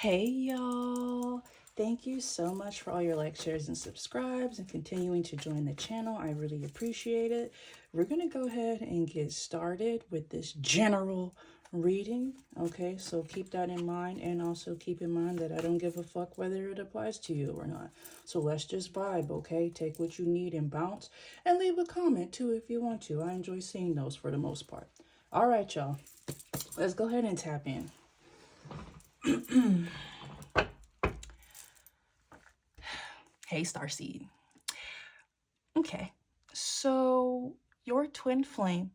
Hey y'all, thank you so much for all your likes, shares, and subscribes and continuing to join the channel. I really appreciate it. We're gonna go ahead and get started with this general reading. Okay, so keep that in mind, and also keep in mind that I don't give a fuck whether it applies to you or not. So let's just vibe. Okay, take what you need and bounce, and leave a comment too if you want to. I enjoy seeing those for the most part. All right, y'all, let's go ahead and tap in. Hey, Starseed. Okay, so your twin flame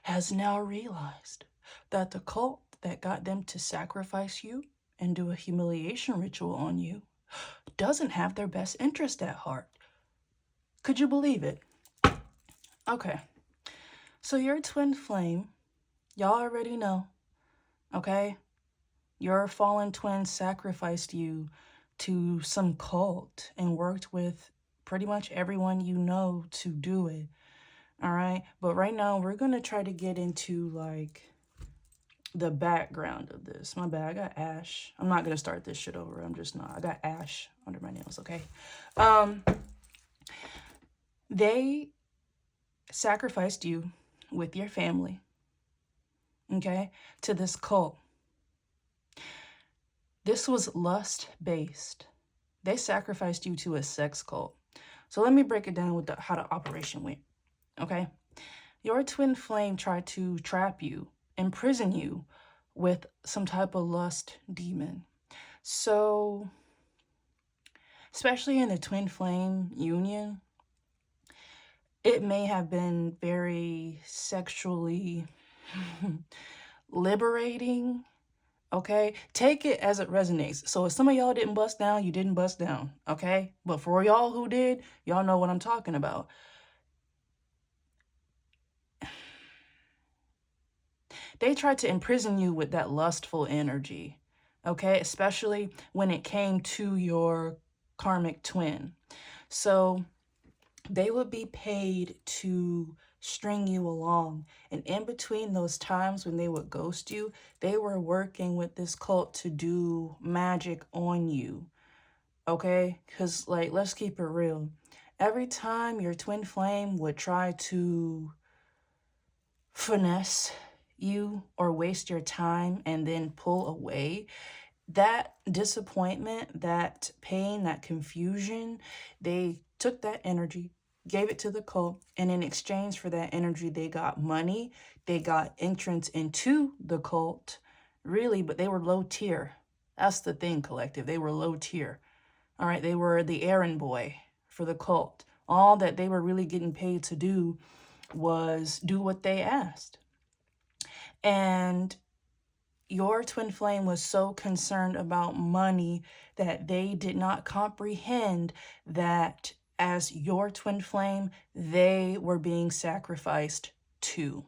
has now realized that the cult that got them to sacrifice you and do a humiliation ritual on you doesn't have their best interest at heart. Could you believe it? Okay, so your twin flame, y'all already know, okay? Your fallen twin sacrificed you to some cult and worked with pretty much everyone you know to do it. All right, but right now we're gonna try to get into like the background of this. My bad, I got ash. I'm not gonna start this shit over. I'm just not. I got ash under my nails. Okay. They sacrificed you with your family, okay, to this cult. This was lust based. They sacrificed you to a sex cult. So let me break it down with how the operation went. Okay, your twin flame tried to trap you, imprison you with some type of lust demon. So, especially in the twin flame union, it may have been very sexually liberating. Okay, take it as it resonates. So if some of y'all didn't bust down, you didn't bust down. Okay, but for y'all who did, y'all know what I'm talking about. They tried to imprison you with that lustful energy, okay? Especially when it came to your karmic twin. So they would be paid to string you along. And in between those times when they would ghost you, they were working with this cult to do magic on you, okay? Because, like, let's keep it real. Every time your twin flame would try to finesse you or waste your time and then pull away, that disappointment, that pain, that confusion, they took that energy, gave it to the cult, and in exchange for that energy, they got money, they got entrance into the cult, really, but they were low tier. That's the thing, collective. They were low tier. All right, they were the errand boy for the cult. All that they were really getting paid to do was do what they asked. And your twin flame was so concerned about money that they did not comprehend that as your twin flame, they were being sacrificed too.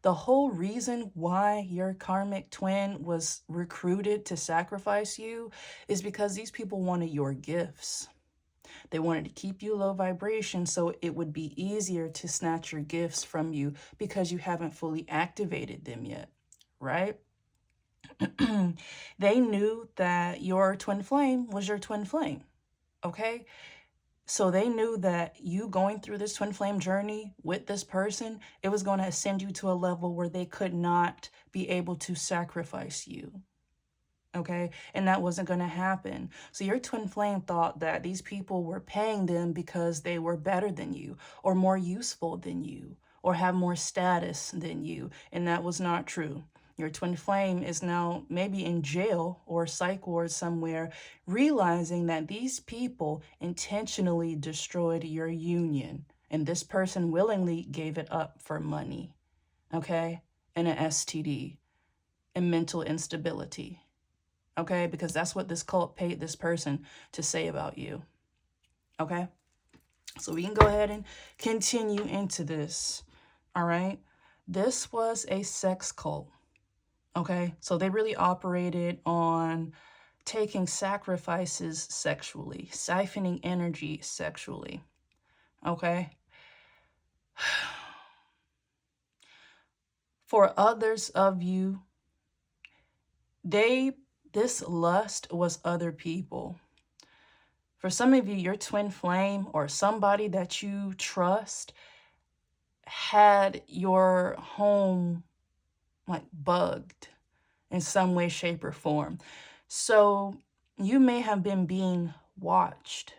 The whole reason why your karmic twin was recruited to sacrifice you is because these people wanted your gifts. They wanted to keep you low vibration so it would be easier to snatch your gifts from you because you haven't fully activated them yet, right? They knew that your twin flame was your twin flame, okay? So they knew that you going through this twin flame journey with this person, it was going to ascend you to a level where they could not be able to sacrifice you, okay? And that wasn't going to happen. So your twin flame thought that these people were paying them because they were better than you or more useful than you or have more status than you, and that was not true. Your twin flame is now maybe in jail or psych ward somewhere, realizing that these people intentionally destroyed your union, and this person willingly gave it up for money, okay? And an STD and mental instability, okay? Because that's what this cult paid this person to say about you, okay? So we can go ahead and continue into this, all right? This was a sex cult. Okay, so they really operated on taking sacrifices sexually, siphoning energy sexually. Okay. For others of you, they This lust was other people. For some of you, your twin flame or somebody that you trust had your home like bugged in some way, shape, or form. So you may have been being watched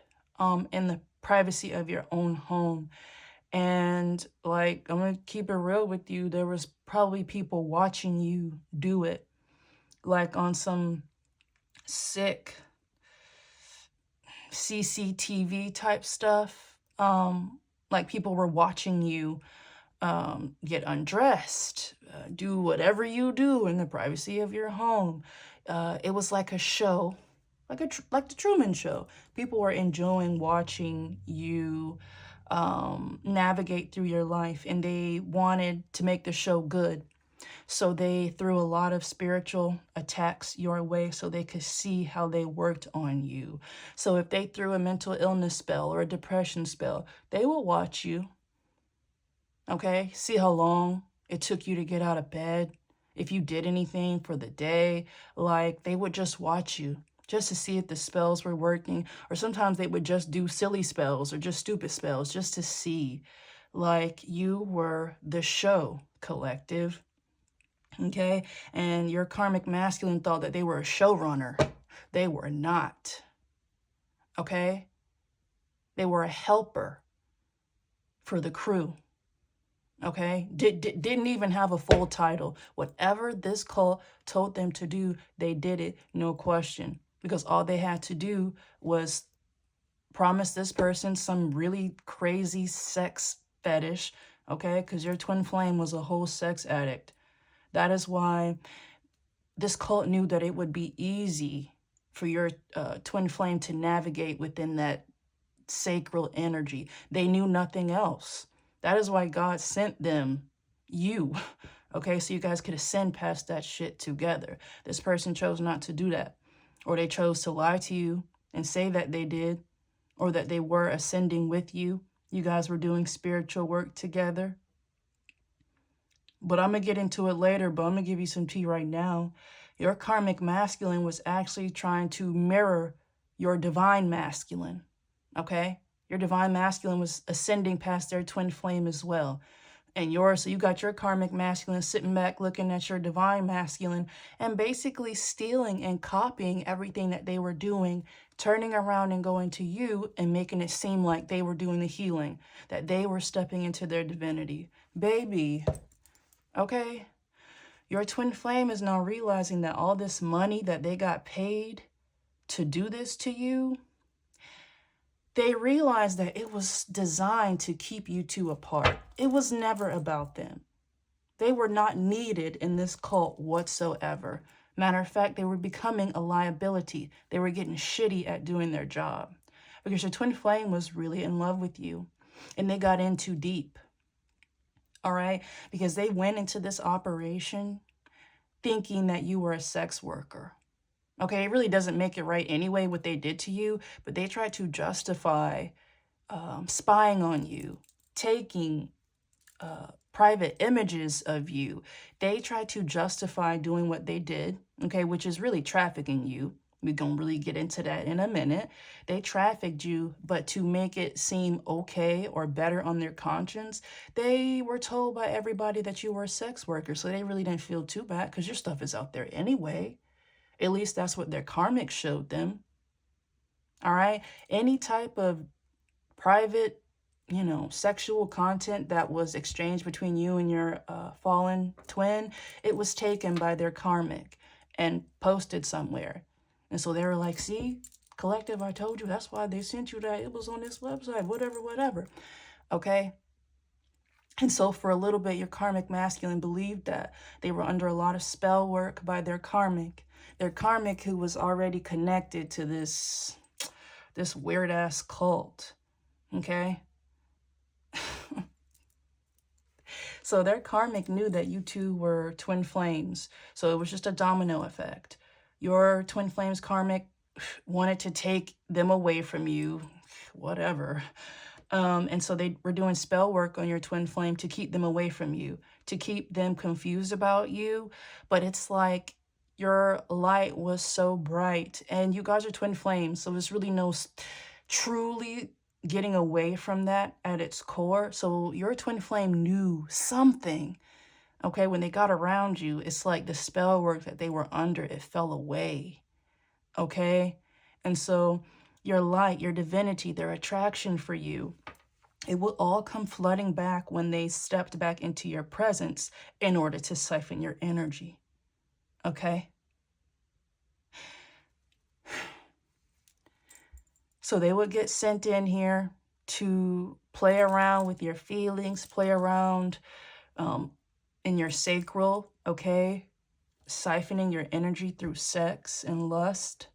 in the privacy of your own home. And like, I'm gonna keep it real with you, there was probably people watching you do it, like on some sick CCTV type stuff. Like people were watching you get undressed, do whatever you do in the privacy of your home. It was like a show, like the Truman Show. People were enjoying watching you navigate through your life, and they wanted to make the show good. So they threw a lot of spiritual attacks your way so they could see how they worked on you. So if they threw a mental illness spell or a depression spell, they will watch you. Okay, see how long it took you to get out of bed. If you did anything for the day, like they would just watch you just to see if the spells were working. Or sometimes they would just do silly spells or just stupid spells just to see like you were the show collective. Okay, and your karmic masculine thought that they were a showrunner. They were not. Okay, they were a helper for the crew. Okay, didn't even have a full title. Whatever this cult told them to do, they did it, no question. Because all they had to do was promise this person some really crazy sex fetish, okay? Because your twin flame was a whole sex addict. That is why this cult knew that it would be easy for your twin flame to navigate within that sacral energy. They knew nothing else. That is why God sent them you, okay? So you guys could ascend past that shit together. This person chose not to do that. Or they chose to lie to you and say that they did, or that they were ascending with you. You guys were doing spiritual work together. But I'm going to get into it later, but I'm going to give you some tea right now. Your karmic masculine was actually trying to mirror your divine masculine, okay? Your divine masculine was ascending past their twin flame as well. And so you got your karmic masculine sitting back looking at your divine masculine and basically stealing and copying everything that they were doing, turning around and going to you and making it seem like they were doing the healing, that they were stepping into their divinity. Baby, okay? Your twin flame is now realizing that all this money that they got paid to do this to you, they realized that it was designed to keep you two apart. It was never about them. They were not needed in this cult whatsoever. Matter of fact, they were becoming a liability. They were getting shitty at doing their job because your twin flame was really in love with you and they got in too deep. All right? Because they went into this operation thinking that you were a sex worker. Okay, it really doesn't make it right anyway what they did to you, but they tried to justify spying on you, taking private images of you. They tried to justify doing what they did, okay, which is really trafficking you. We're going to really get into that in a minute. They trafficked you, but to make it seem okay or better on their conscience, they were told by everybody that you were a sex worker, so they really didn't feel too bad because your stuff is out there anyway. At least that's what their karmic showed them. All right? Any type of private, sexual content that was exchanged between you and your fallen twin, it was taken by their karmic and posted somewhere. And so they were like, see, collective, I told you, that's why they sent you that. It was on this website, whatever. Okay? And so for a little bit, your karmic masculine believed that they were under a lot of spell work by their karmic who was already connected to this weird ass cult. Okay. So their karmic knew that you two were twin flames. So it was just a domino effect. Your twin flames karmic wanted to take them away from you, whatever. And so they were doing spell work on your twin flame to keep them away from you, to keep them confused about you. But it's like Your light was so bright, and you guys are twin flames, so there's really no truly getting away from that at its core. So your twin flame knew something, okay? When they got around you, it's like the spell work that they were under, it fell away, okay? And so your light, your divinity, their attraction for you, it will all come flooding back when they stepped back into your presence in order to siphon your energy, okay? So they would get sent in here to play around with your feelings, play around in your sacral, okay? Siphoning your energy through sex and lust,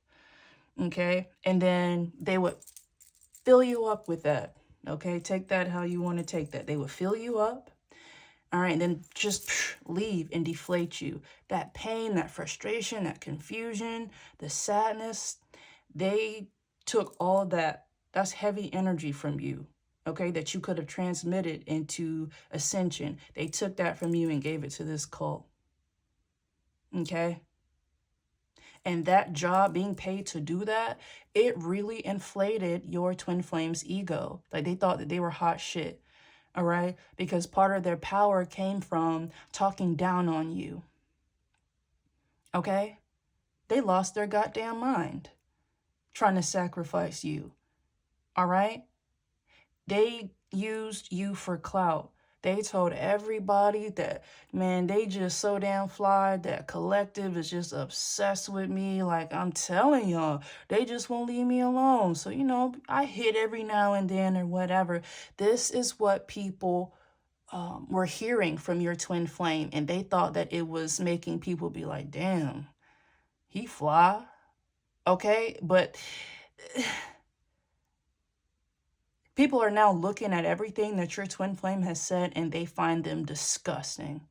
okay? And then they would fill you up with that, okay? Take that how you want to take that. They would fill you up, all right? And then just leave and deflate you. That pain, that frustration, that confusion, the sadness, they took all that. That's heavy energy from you, okay, that you could have transmitted into ascension. They took that from you and gave it to this cult, okay? And that job, being paid to do that, it really inflated your twin flame's ego. Like, they thought that they were hot shit, all right? Because part of their power came from talking down on you, okay? They lost their goddamn mind trying to sacrifice you, all right? They used you for clout. They told everybody that, man, they just so damn fly, that collective is just obsessed with me. Like, I'm telling y'all, they just won't leave me alone. So, you know, I hit every now and then or whatever. This is what people were hearing from your twin flame. And they thought that it was making people be like, damn, he fly. Okay, but people are now looking at everything that your twin flame has said, and they find them disgusting.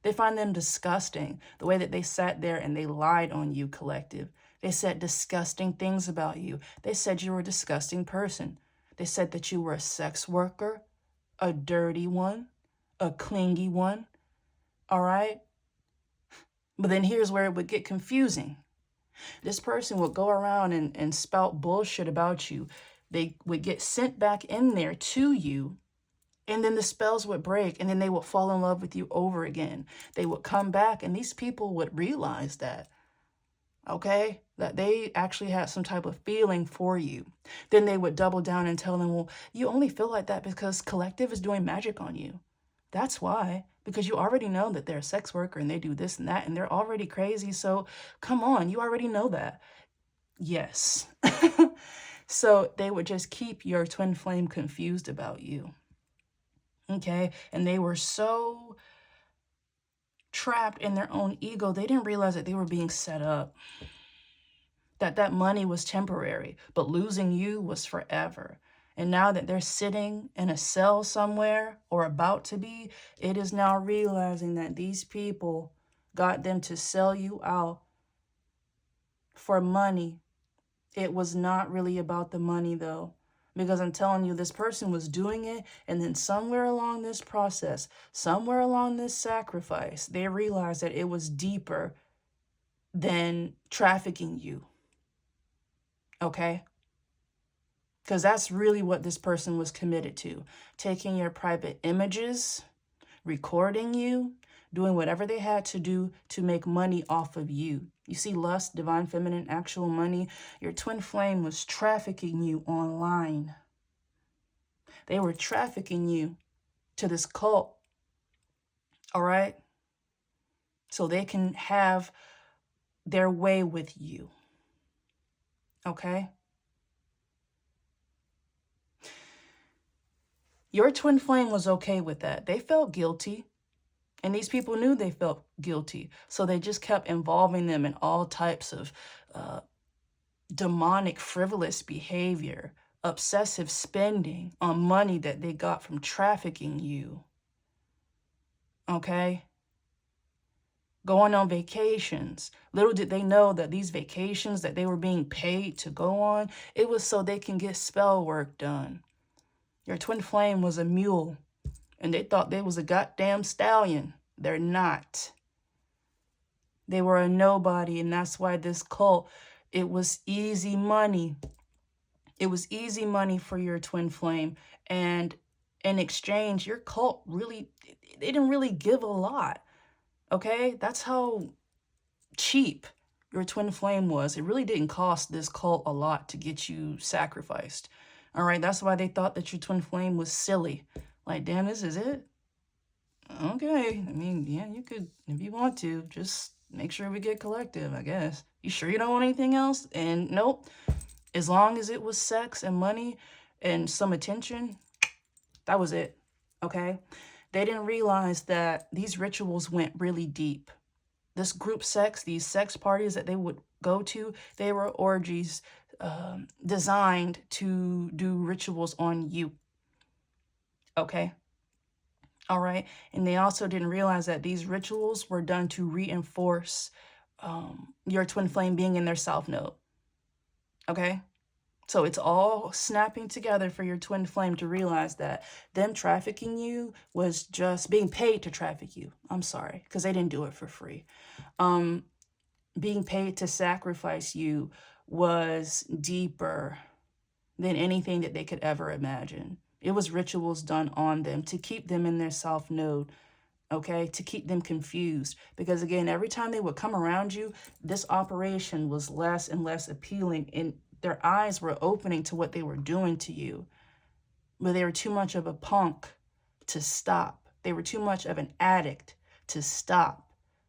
They find them disgusting. The way that they sat there and they lied on you, collective. They said disgusting things about you. They said you were a disgusting person. They said that you were a sex worker, a dirty one, a clingy one, all right? But then here's where it would get confusing. This person would go around and spout bullshit about you. They would get sent back in there to you, and then the spells would break, and then they would fall in love with you over again. They would come back, and these people would realize that, okay, that they actually had some type of feeling for you. Then they would double down and tell them, well, you only feel like that because collective is doing magic on you. That's why, because you already know that they're a sex worker and they do this and that, and they're already crazy. So come on, you already know that. Yes. So they would just keep your twin flame confused about you. Okay. And they were so trapped in their own ego, they didn't realize that they were being set up. That money was temporary, but losing you was forever. And now that they're sitting in a cell somewhere or about to be, it is now realizing that these people got them to sell you out for money. It was not really about the money, though, because I'm telling you, this person was doing it, and then somewhere along this process, somewhere along this sacrifice, they realized that it was deeper than trafficking you, okay? Because that's really what this person was committed to, taking your private images, recording you, doing whatever they had to do to make money off of you. You see, lust, divine feminine, actual money. Your twin flame was trafficking you online. They were trafficking you to this cult, all right? So they can have their way with you, okay? Your twin flame was okay with that. They felt guilty. And these people knew they felt guilty. So they just kept involving them in all types of demonic, frivolous behavior, obsessive spending on money that they got from trafficking you. Okay? Going on vacations. Little did they know that these vacations that they were being paid to go on, it was so they can get spell work done. Your twin flame was a mule, and they thought they was a goddamn stallion. They're not. They were a nobody, and that's why this cult, it was easy money. It was easy money for your twin flame. And in exchange, your cult really, they didn't really give a lot. Okay? That's how cheap your twin flame was. It really didn't cost this cult a lot to get you sacrificed. All right? That's why they thought that your twin flame was silly. Like, damn, this is it? Okay. I mean, yeah, you could, if you want to, just make sure we get collective, I guess. You sure you don't want anything else? And nope. As long as it was sex and money and some attention, that was it. Okay? They didn't realize that these rituals went really deep. This group sex, these sex parties that they would go to, they were orgies designed to do rituals on you. Okay? All right? And they also didn't realize that these rituals were done to reinforce your twin flame being in their south node. Okay? So it's all snapping together for your twin flame to realize that them trafficking you was just being paid to traffic you. I'm sorry, because they didn't do it for free. Being paid to sacrifice you was deeper than anything that they could ever imagine. It was rituals done on them to keep them in their south node, okay, to keep them confused. Because again, every time they would come around you, this operation was less and less appealing, and their eyes were opening to what they were doing to you. But they were too much of a punk to stop. They were too much of an addict to stop.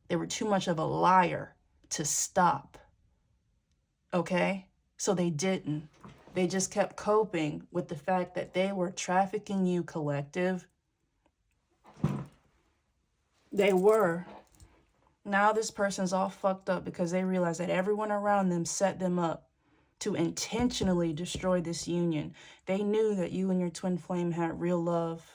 They were too much of a liar to stop. Okay? So they didn't. They just kept coping with the fact that they were trafficking you, collective. They were. Now this person's all fucked up because they realized that everyone around them set them up to intentionally destroy this union. They knew that you and your twin flame had real love.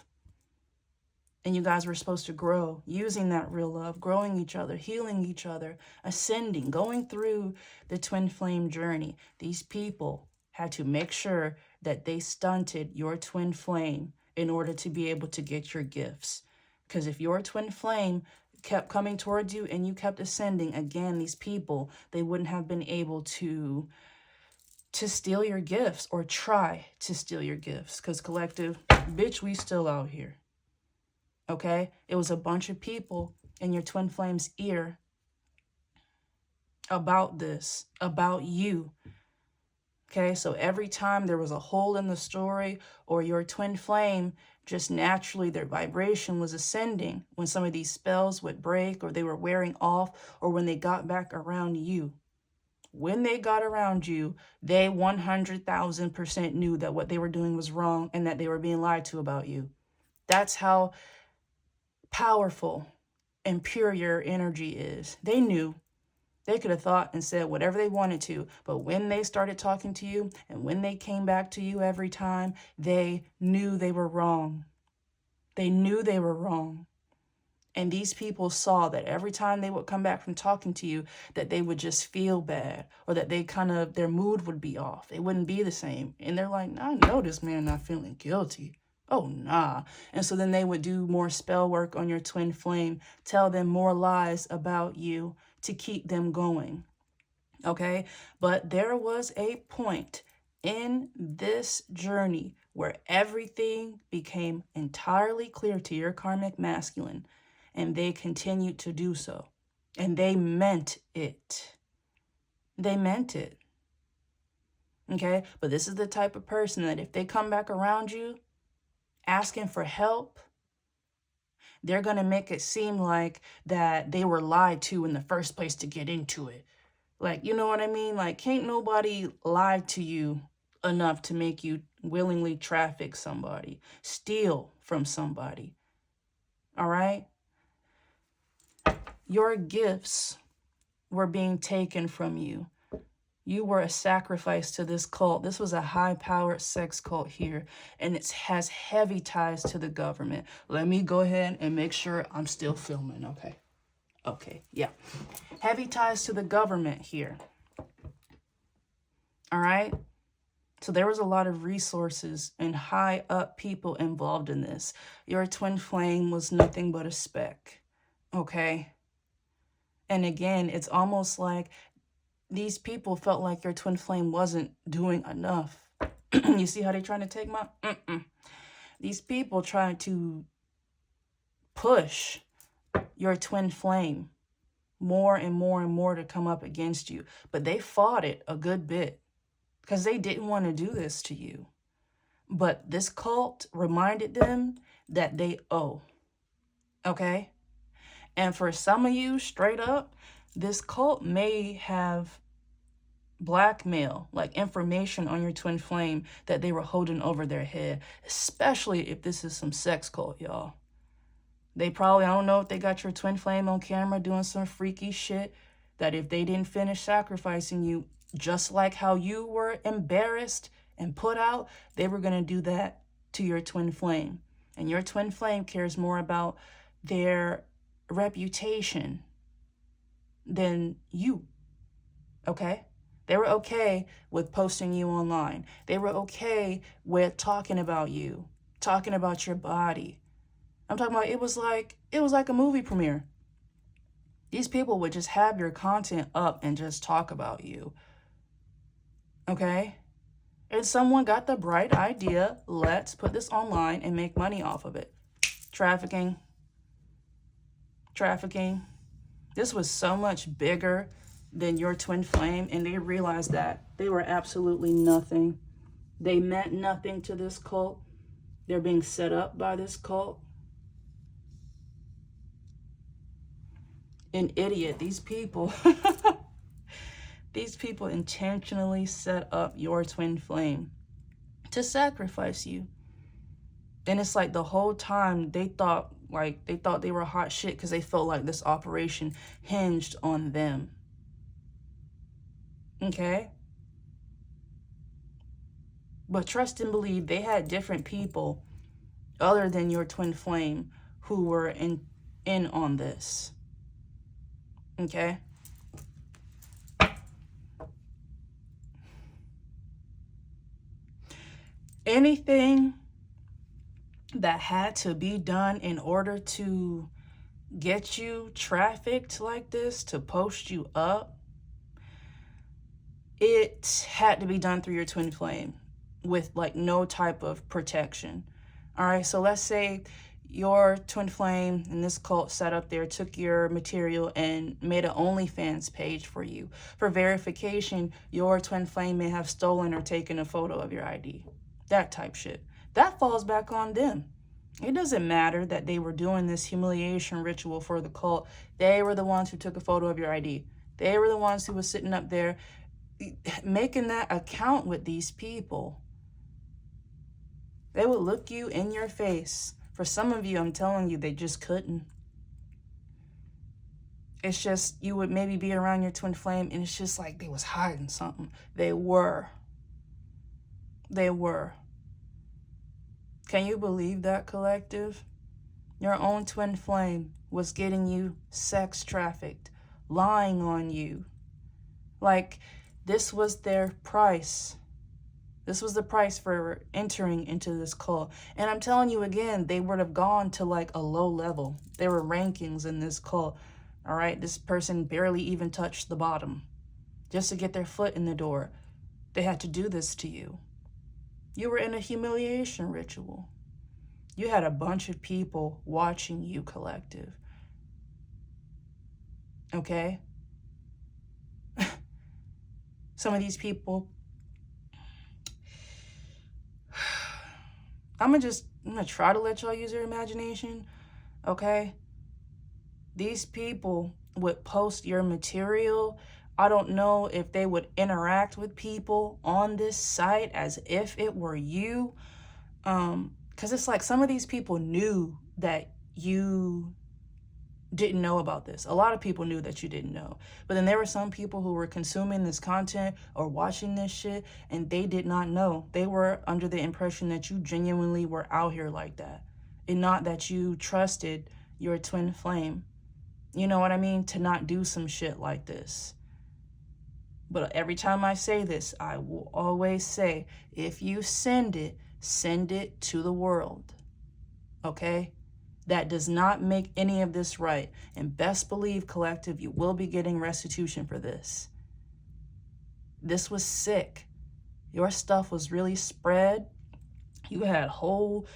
And you guys were supposed to grow, using that real love, growing each other, healing each other, ascending, going through the twin flame journey. These people had to make sure that they stunted your twin flame in order to be able to get your gifts. Because if your twin flame kept coming towards you and you kept ascending, again, these people, they wouldn't have been able to steal your gifts or try to steal your gifts. Because collective, bitch, we still out here. Okay? It was a bunch of people in your twin flame's ear about this, about you. Okay? So every time there was a hole in the story or your twin flame, just naturally their vibration was ascending when some of these spells would break or they were wearing off or when they got back around you. When they got around you, they 100,000% knew that what they were doing was wrong and that they were being lied to about you. That's how powerful and pure your energy is. They knew. They could have thought and said whatever they wanted to, but when they started talking to you and when they came back to you every time, they knew they were wrong. They knew they were wrong. And these people saw that every time they would come back from talking to you, that they would just feel bad or that they their mood would be off. It wouldn't be the same. And they're like, I know this man not feeling guilty. Oh, nah. And so then they would do more spell work on your twin flame, tell them more lies about you to keep them going. Okay? But there was a point in this journey where everything became entirely clear to your karmic masculine, and they continued to do so. And they meant it. They meant it. Okay? But this is the type of person that if they come back around you, asking for help, they're going to make it seem like that they were lied to in the first place to get into it. Like, you know what I mean? Like, can't nobody lie to you enough to make you willingly traffic somebody, steal from somebody. All right? Your gifts were being taken from you. You were a sacrifice to this cult. This was a high-powered sex cult here, and it has heavy ties to the government. Let me go ahead and make sure I'm still filming, okay? Okay, yeah. Heavy ties to the government here. All right? So there was a lot of resources and high-up people involved in this. Your twin flame was nothing but a speck, okay? And again, it's almost like these people felt like your twin flame wasn't doing enough. You see how they're trying to take my... These people trying to push your twin flame more and more and more to come up against you. But they fought it a good bit because they didn't want to do this to you. But this cult reminded them that they owe. Okay? And for some of you, straight up, this cult may have blackmail, like information on your twin flame that they were holding over their head, especially if this is some sex cult, y'all. They probably, I don't know if they got your twin flame on camera doing some freaky shit, that if they didn't finish sacrificing you, just like how you were embarrassed and put out, they were going to do that to your twin flame. And your twin flame cares more about their reputation than you. Okay? They were okay with posting you online. They were okay with talking about you, talking about your body. I'm talking about it was like a movie premiere. These people would just have your content up and just talk about you. Okay? And someone got the bright idea, let's put this online and make money off of it. Trafficking. This was so much bigger than your twin flame, and they realized that they were absolutely nothing. They meant nothing to this cult. They're being set up by this cult. An idiot. These people, these people intentionally set up your twin flame to sacrifice you. And it's like the whole time they thought they were hot shit because they felt like this operation hinged on them. Okay? But trust and believe they had different people other than your twin flame who were in on this. Okay? Anything that had to be done in order to get you trafficked like this, to post you up, it had to be done through your twin flame with like no type of protection. All right, so let's say your twin flame and this cult set up there, took your material and made an OnlyFans page for you. For verification, your twin flame may have stolen or taken a photo of your ID. That type shit. That falls back on them. It doesn't matter that they were doing this humiliation ritual for the cult. They were the ones who took a photo of your ID. They were the ones who were sitting up there making that account with these people. They would look you in your face. For some of you, I'm telling you, they just couldn't. It's just, you would maybe be around your twin flame and it's just like they was hiding something. They were. Can you believe that, collective? Your own twin flame was getting you sex trafficked, lying on you. Like, this was their price. This was the price for entering into this cult. And I'm telling you again, they would have gone to like a low level. There were rankings in this cult. All right, this person barely even touched the bottom just to get their foot in the door. They had to do this to you. You were in a humiliation ritual. You had a bunch of people watching you, collective. Okay? Some of these people, I'm gonna try to let y'all use your imagination, okay? These people would post your material. I don't know if they would interact with people on this site as if it were you. Because it's like some of these people knew that you didn't know about this. A lot of people knew that you didn't know. But then there were some people who were consuming this content or watching this shit and they did not know. They were under the impression that you genuinely were out here like that and not that you trusted your twin flame. You know what I mean? To not do some shit like this. But every time I say this, I will always say, if you send it to the world. Okay? That does not make any of this right. And best believe, collective, you will be getting restitution for this. This was sick. Your stuff was really spread. You had whole,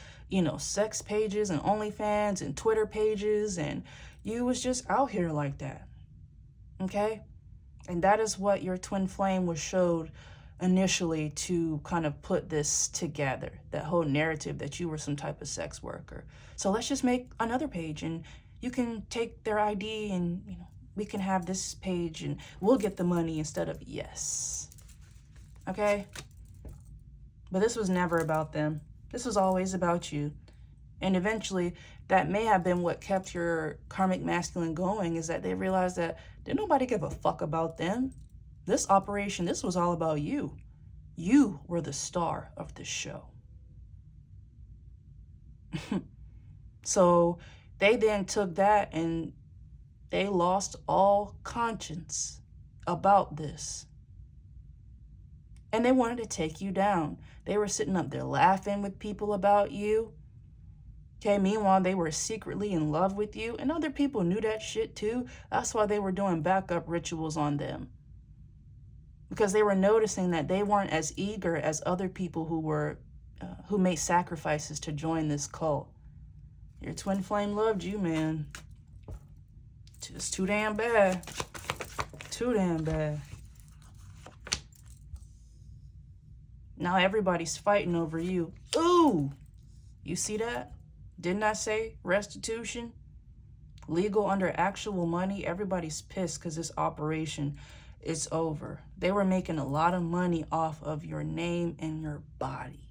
sex pages and OnlyFans and Twitter pages, and you was just out here like that. Okay? And that is what your twin flame was showed initially to kind of put this together, that whole narrative that you were some type of sex worker. So let's just make another page, and you can take their ID, and we can have this page and we'll get the money instead of yes. Okay? But this was never about them. This was always about you. And eventually, that may have been what kept your karmic masculine going, is that they realized that didn't nobody give a fuck about them. This operation, this was all about you. You were the star of the show. So they then took that and they lost all conscience about this. And they wanted to take you down. They were sitting up there laughing with people about you. Okay, meanwhile, they were secretly in love with you. And other people knew that shit too. That's why they were doing backup rituals on them. Because they were noticing that they weren't as eager as other people who made sacrifices to join this cult. Your twin flame loved you, man. Just too damn bad. Too damn bad. Now everybody's fighting over you. Ooh! You see that? Didn't I say restitution? Legal under actual money. Everybody's pissed because this operation is over. They were making a lot of money off of your name and your body.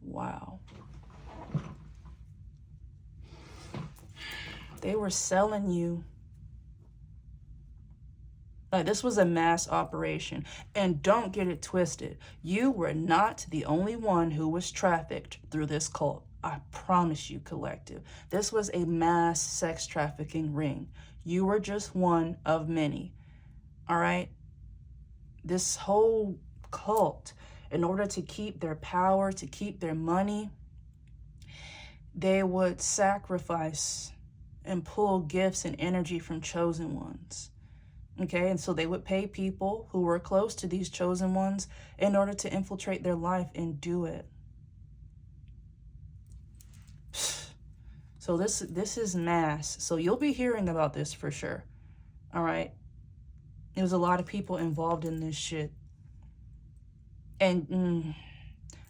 Wow. They were selling you. Like, this was a mass operation. And don't get it twisted. You were not the only one who was trafficked through this cult. I promise you, collective. This was a mass sex trafficking ring. You were just one of many. All right? This whole cult, in order to keep their power, to keep their money, they would sacrifice and pull gifts and energy from chosen ones. Okay, and so they would pay people who were close to these chosen ones in order to infiltrate their life and do it. So this is mass. So you'll be hearing about this for sure. All right. There's a lot of people involved in this shit. And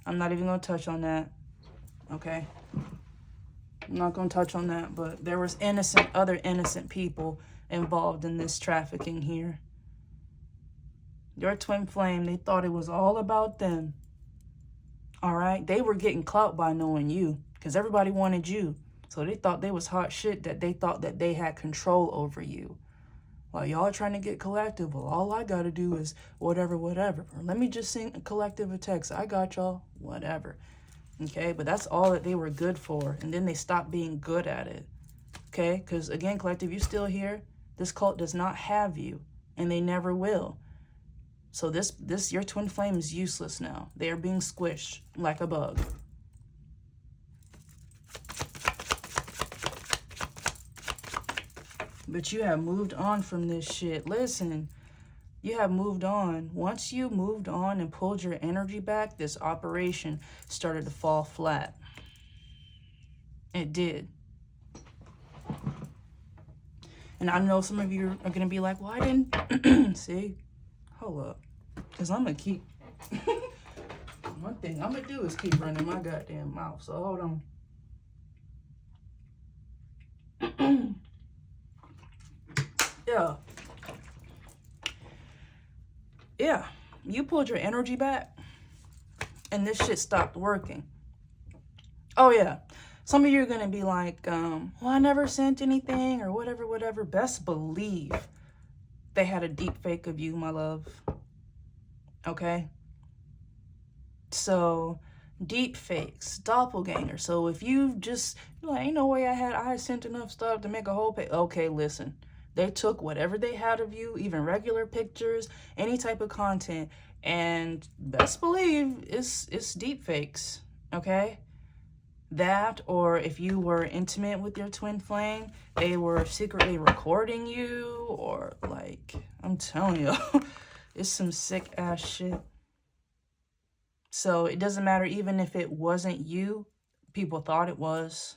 I'm not even going to touch on that. Okay. I'm not going to touch on that, but there was other innocent people involved in this trafficking here. Your twin flame, they thought it was all about them. All right? They were getting clout by knowing you because everybody wanted you. So they thought they was hot shit, that they thought that they had control over you. While y'all trying to get collective, well, all I got to do is whatever. Or let me just sing a collective a text. I got y'all, whatever. Okay? But that's all that they were good for. And then they stopped being good at it. Okay? Because again, collective, you still here. This cult does not have you, and they never will. So your twin flame is useless now. They are being squished like a bug. But you have moved on from this shit. Listen, you have moved on. Once you moved on and pulled your energy back, this operation started to fall flat. It did. And I know some of you are going to be like, well, I didn't. See? Hold up. Because I'm going to keep. One thing I'm going to do is keep running my goddamn mouth. So hold on. Yeah. You pulled your energy back. And this shit stopped working. Oh, yeah. Some of you are going to be like, well, I never sent anything or whatever. Best believe they had a deep fake of you, my love. Okay? So, deep fakes, doppelganger. So if you just, ain't no way I sent enough stuff to make a whole page. Okay, listen. They took whatever they had of you, even regular pictures, any type of content, and best believe it's deep fakes. Okay? That, or if you were intimate with your twin flame, they were secretly recording you, or like, I'm telling you, it's some sick ass shit. So it doesn't matter, even if it wasn't you, people thought it was.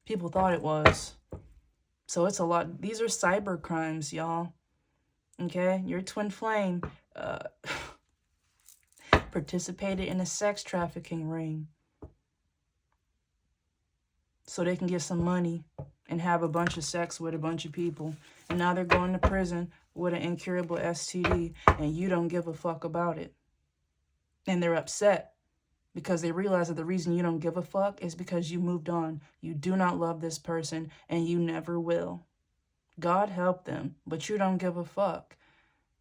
People thought it was. So it's a lot. These are cyber crimes, y'all. Okay? Your twin flame participated in a sex trafficking ring so they can get some money and have a bunch of sex with a bunch of people. And now they're going to prison with an incurable STD, and you don't give a fuck about it. And they're upset because they realize that the reason you don't give a fuck is because you moved on. You do not love this person, and you never will. God help them, but you don't give a fuck.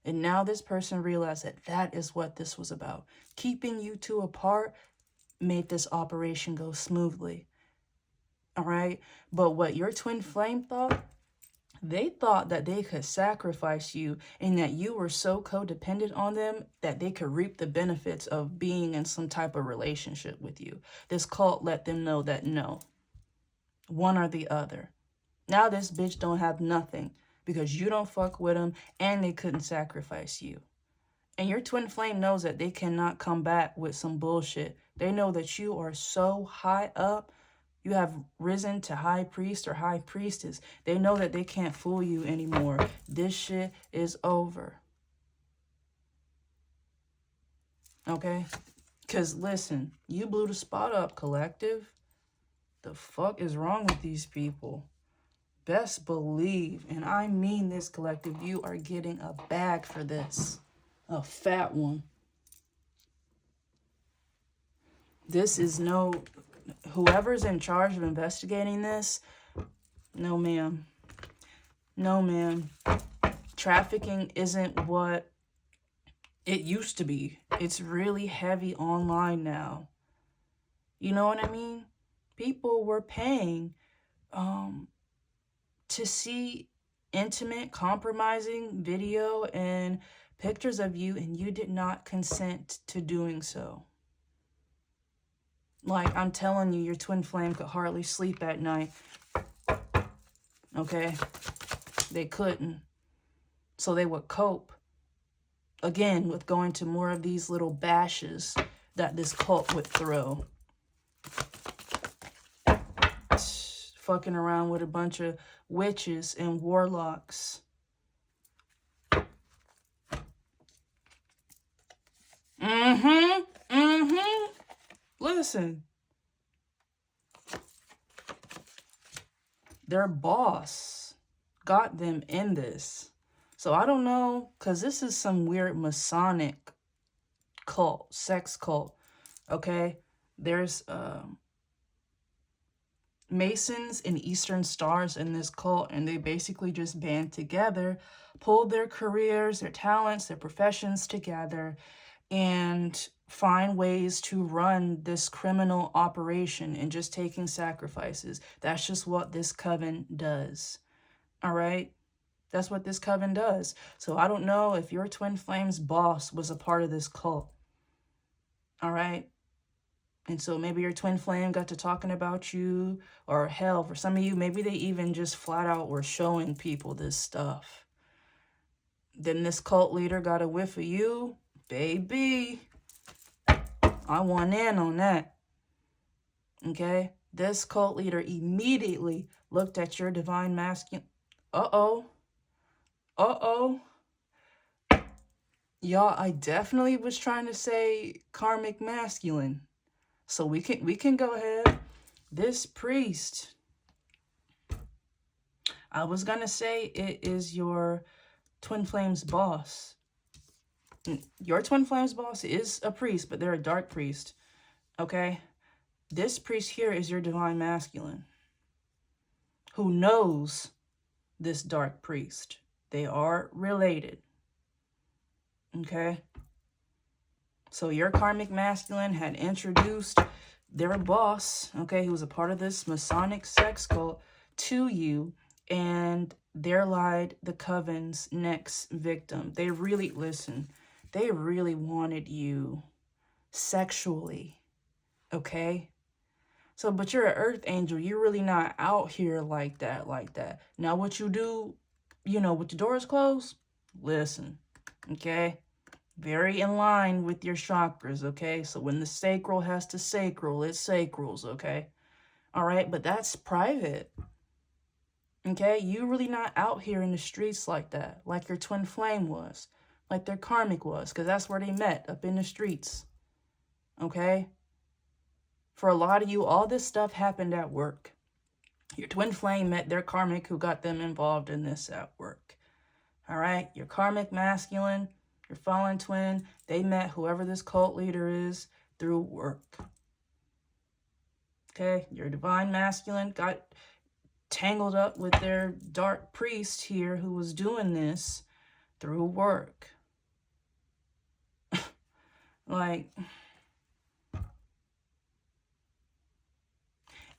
And now this person realized that that is what this was about. Keeping you two apart made this operation go smoothly. All right? But what your twin flame thought, they thought that they could sacrifice you and that you were so codependent on them that they could reap the benefits of being in some type of relationship with you. This cult let them know that no, one or the other. Now this bitch don't have nothing because you don't fuck with them and they couldn't sacrifice you. And your twin flame knows that they cannot come back with some bullshit. They know that you are so high up. You have risen to high priest or high priestess. They know that they can't fool you anymore. This shit is over. Okay? Because listen, you blew the spot up, collective. The fuck is wrong with these people? Best believe, and I mean this, collective, you are getting a bag for this. A fat one. This is no... Whoever's in charge of investigating this, no ma'am. No ma'am. Trafficking isn't what it used to be. It's really heavy online now. You know what I mean? People were paying to see intimate, compromising video and pictures of you, and you did not consent to doing so. Like, I'm telling you, your twin flame could hardly sleep at night. Okay? They couldn't. So they would cope, again, with going to more of these little bashes that this cult would throw. Fucking around with a bunch of witches and warlocks. Listen. Their boss got them in this. So I don't know, because this is some weird Masonic cult, sex cult, okay? There's Masons and Eastern Stars in this cult, and they basically just band together, pulled their careers, their talents, their professions together, and find ways to run this criminal operation and just taking sacrifices. That's just what this coven does. All right? That's what this coven does. So I don't know if your twin flame's boss was a part of this cult. All right? And so maybe your twin flame got to talking about you, or hell, for some of you, maybe they even just flat out were showing people this stuff. Then this cult leader got a whiff of you. Baby, I want in on that. Okay? This cult leader immediately looked at your divine masculine. Uh-oh. Y'all, I definitely was trying to say karmic masculine. So we can go ahead. This priest, I was going to say it is your twin flame's boss. Your twin flame's boss is a priest, but they're a dark priest. Okay? This priest here is your divine masculine, who knows this dark priest. They are related. Okay? So your karmic masculine had introduced their boss, okay, who was a part of this Masonic sex cult, to you, and they're lied the coven's next victim. They really, listen, they really wanted you sexually, okay? So, but you're an earth angel. You're really not out here like that, Now, what you do, you know, with the doors closed, listen, okay? Very in line with your chakras, okay? So when the sacral has to sacral, it sacrals, okay? All right, but that's private, okay? You really not out here in the streets like that, like your twin flame was, like their karmic was, because that's where they met, up in the streets, okay? For a lot of you, all this stuff happened at work. Your twin flame met their karmic who got them involved in this at work. All right, your karmic masculine, your fallen twin, they met whoever this cult leader is through work. Okay, your divine masculine got tangled up with their dark priest here who was doing this through work. Like,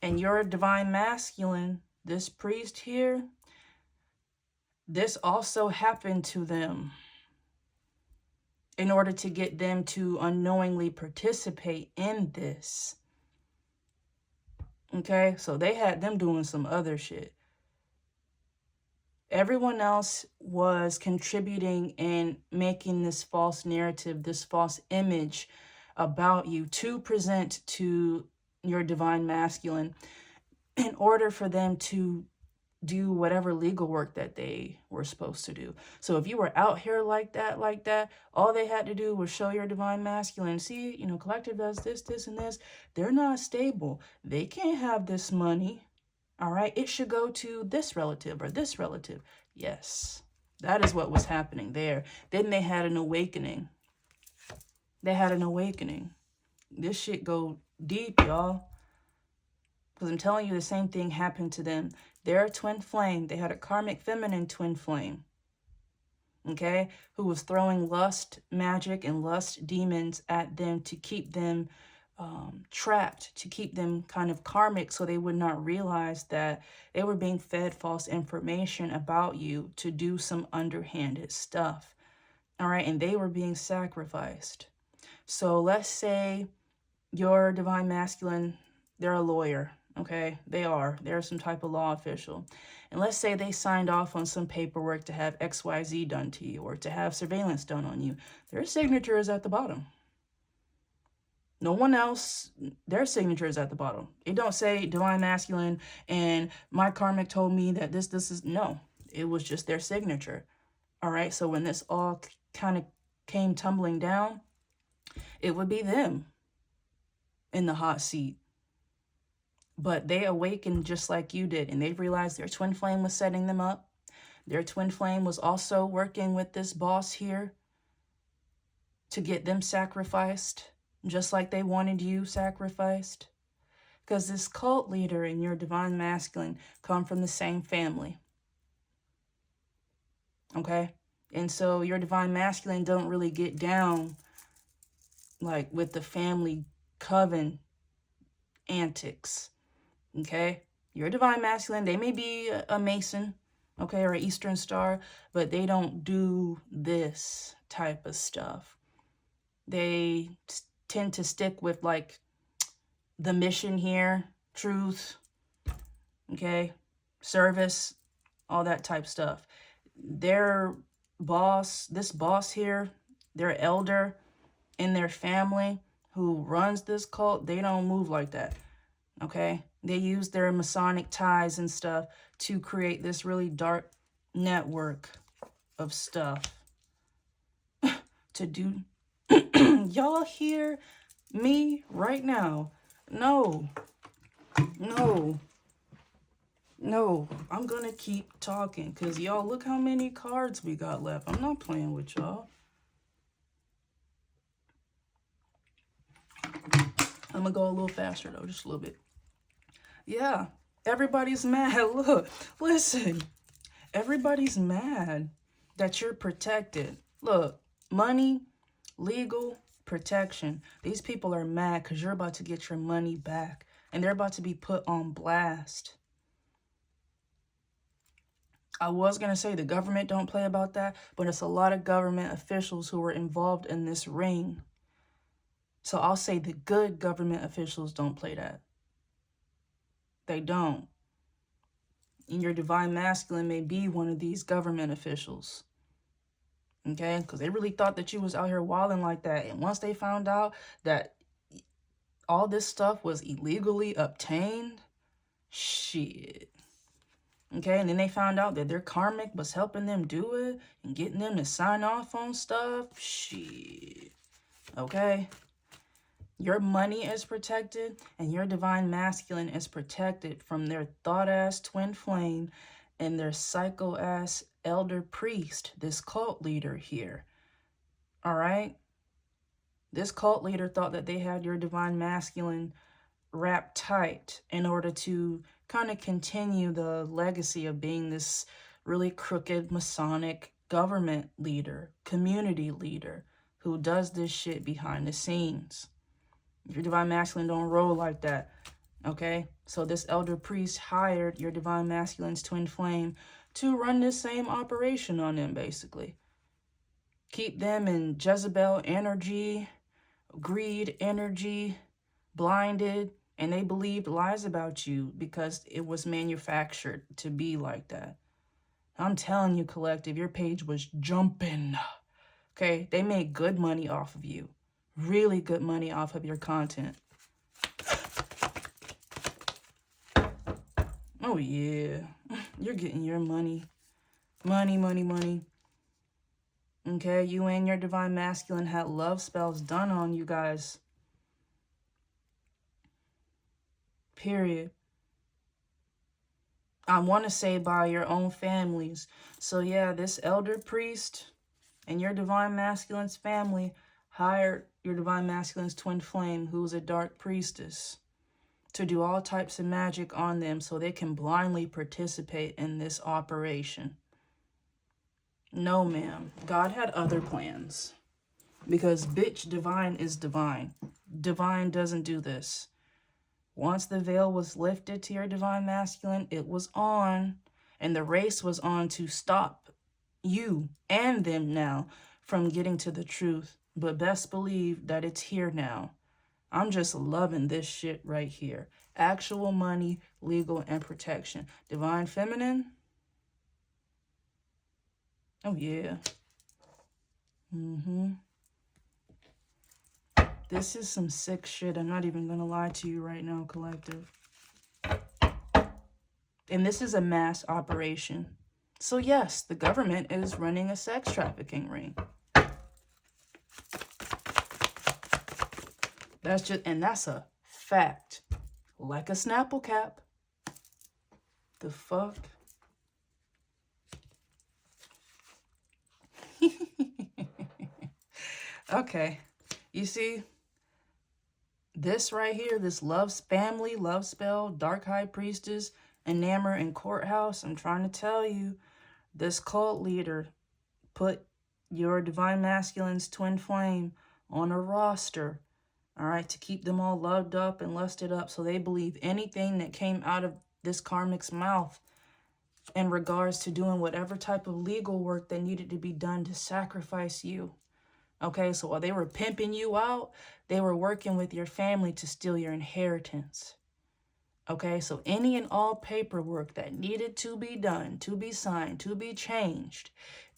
and your divine masculine, this priest here, this also happened to them in order to get them to unknowingly participate in this. Okay, so they had them doing some other shit. Everyone else was contributing and making this false narrative, this false image about you to present to your divine masculine in order for them to do whatever legal work that they were supposed to do. So if you were out here like that, all they had to do was show your divine masculine, see, you know, collective does this, this, and this. They're not stable. They can't have this money. All right, it should go to this relative or this relative. Yes, that is what was happening there. Then they had an awakening. They had an awakening. This shit go deep, y'all. Because I'm telling you, the same thing happened to them. They're a twin flame. They had a karmic feminine twin flame, okay, who was throwing lust magic and lust demons at them to keep them trapped, to keep them kind of karmic so they would not realize that they were being fed false information about you to do some underhanded stuff. All right, and they were being sacrificed. So let's say your divine masculine, they're a lawyer. Okay, they're some type of law official. And let's say they signed off on some paperwork to have XYZ done to you or to have surveillance done on you. Their signature is at the bottom. No one else, their signature is at the bottom. It don't say divine masculine and my karmic told me that this is, no. It was just their signature. All right, so when this all kind of came tumbling down, it would be them in the hot seat. But they awakened just like you did, and they realized their twin flame was setting them up. Their twin flame was also working with this boss here to get them sacrificed, just like they wanted you sacrificed. Because this cult leader and your divine masculine come from the same family. Okay? And so your divine masculine don't really get down like with the family coven antics. Okay, your divine masculine, they may be a Mason, okay, or an Eastern Star, but they don't do this type of stuff. They tend to stick with like the mission here, truth, okay, service, all that type stuff. Their boss, this boss here, their elder in their family who runs this cult, they don't move like that, okay? They use their Masonic ties and stuff to create this really dark network of stuff to do. Y'all hear me right now? No. I'm gonna keep talking because y'all look how many cards we got left. I'm not playing with y'all. I'm gonna go a little faster though, just a little bit. Yeah, everybody's mad. Look, listen, everybody's mad that you're protected. Look, money, legal, protection. These people are mad because you're about to get your money back and they're about to be put on blast. I was going to say the government don't play about that, but it's a lot of government officials who were involved in this ring. So I'll say the good government officials don't play that. They don't. And your divine masculine may be one of these government officials. Okay? Because they really thought that you was out here wilding like that. And once they found out that all this stuff was illegally obtained, shit. Okay, and then they found out that their karmic was helping them do it and getting them to sign off on stuff. Shit. Okay? Your money is protected and your divine masculine is protected from their thought-ass twin flame and their psycho-ass elder priest, this cult leader here. All right? This cult leader thought that they had your divine masculine wrapped tight in order to kind of continue the legacy of being this really crooked Masonic government leader, community leader, who does this shit behind the scenes. Your divine masculine don't roll like that, okay? So this elder priest hired your divine masculine's twin flame to run this same operation on them, basically. Keep them in Jezebel energy, greed energy, blinded, and they believed lies about you because it was manufactured to be like that. I'm telling you, collective, your page was jumping. Okay, they made good money off of you. Really good money off of your content. Oh yeah, you're getting your money. Money, money, money. Okay, you and your divine masculine had love spells done on you guys. Period. I want to say by your own families. So yeah, this elder priest and your divine masculine's family hired your divine masculine's twin flame, who's a dark priestess, to do all types of magic on them so they can blindly participate in this operation. No, ma'am. God had other plans. Because bitch, divine is divine. Divine doesn't do this. Once the veil was lifted to your divine masculine, it was on. And the race was on to stop you and them now from getting to the truth. But best believe that it's here now. I'm just loving this shit right here. Actual money, legal, and protection. Divine feminine. Oh, yeah. This is some sick shit. I'm not even going to lie to you right now, collective. And this is a mass operation. So yes, the government is running a sex trafficking ring. That's a fact. Like a Snapple cap. The fuck? Okay. You see, this right here, this love's family, love spell, dark high priestess, enamor, and courthouse, I'm trying to tell you, this cult leader put your divine masculine's twin flame on a roster, all right, to keep them all loved up and lusted up so they believe anything that came out of this karmic's mouth in regards to doing whatever type of legal work that needed to be done to sacrifice you. Okay, so while they were pimping you out, they were working with your family to steal your inheritance. Okay, so any and all paperwork that needed to be done, to be signed, to be changed,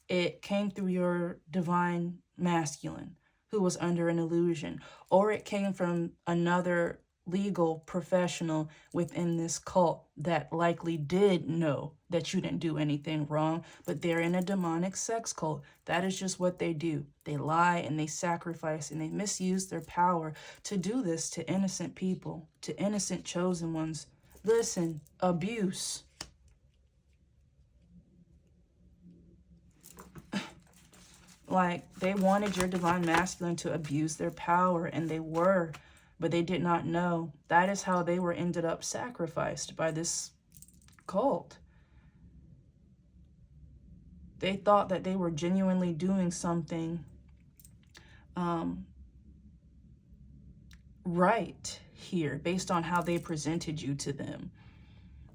it came through your divine masculine who was under an illusion, or it came from another legal professional within this cult that likely did know that you didn't do anything wrong, but they're in a demonic sex cult. That is just what they do. They lie and they sacrifice and they misuse their power to do this to innocent people, to innocent chosen ones. Listen, abuse. Like, they wanted your divine masculine to abuse their power, and they were, but they did not know. That is how they were ended up sacrificed by this cult. They thought that they were genuinely doing something right here based on how they presented you to them.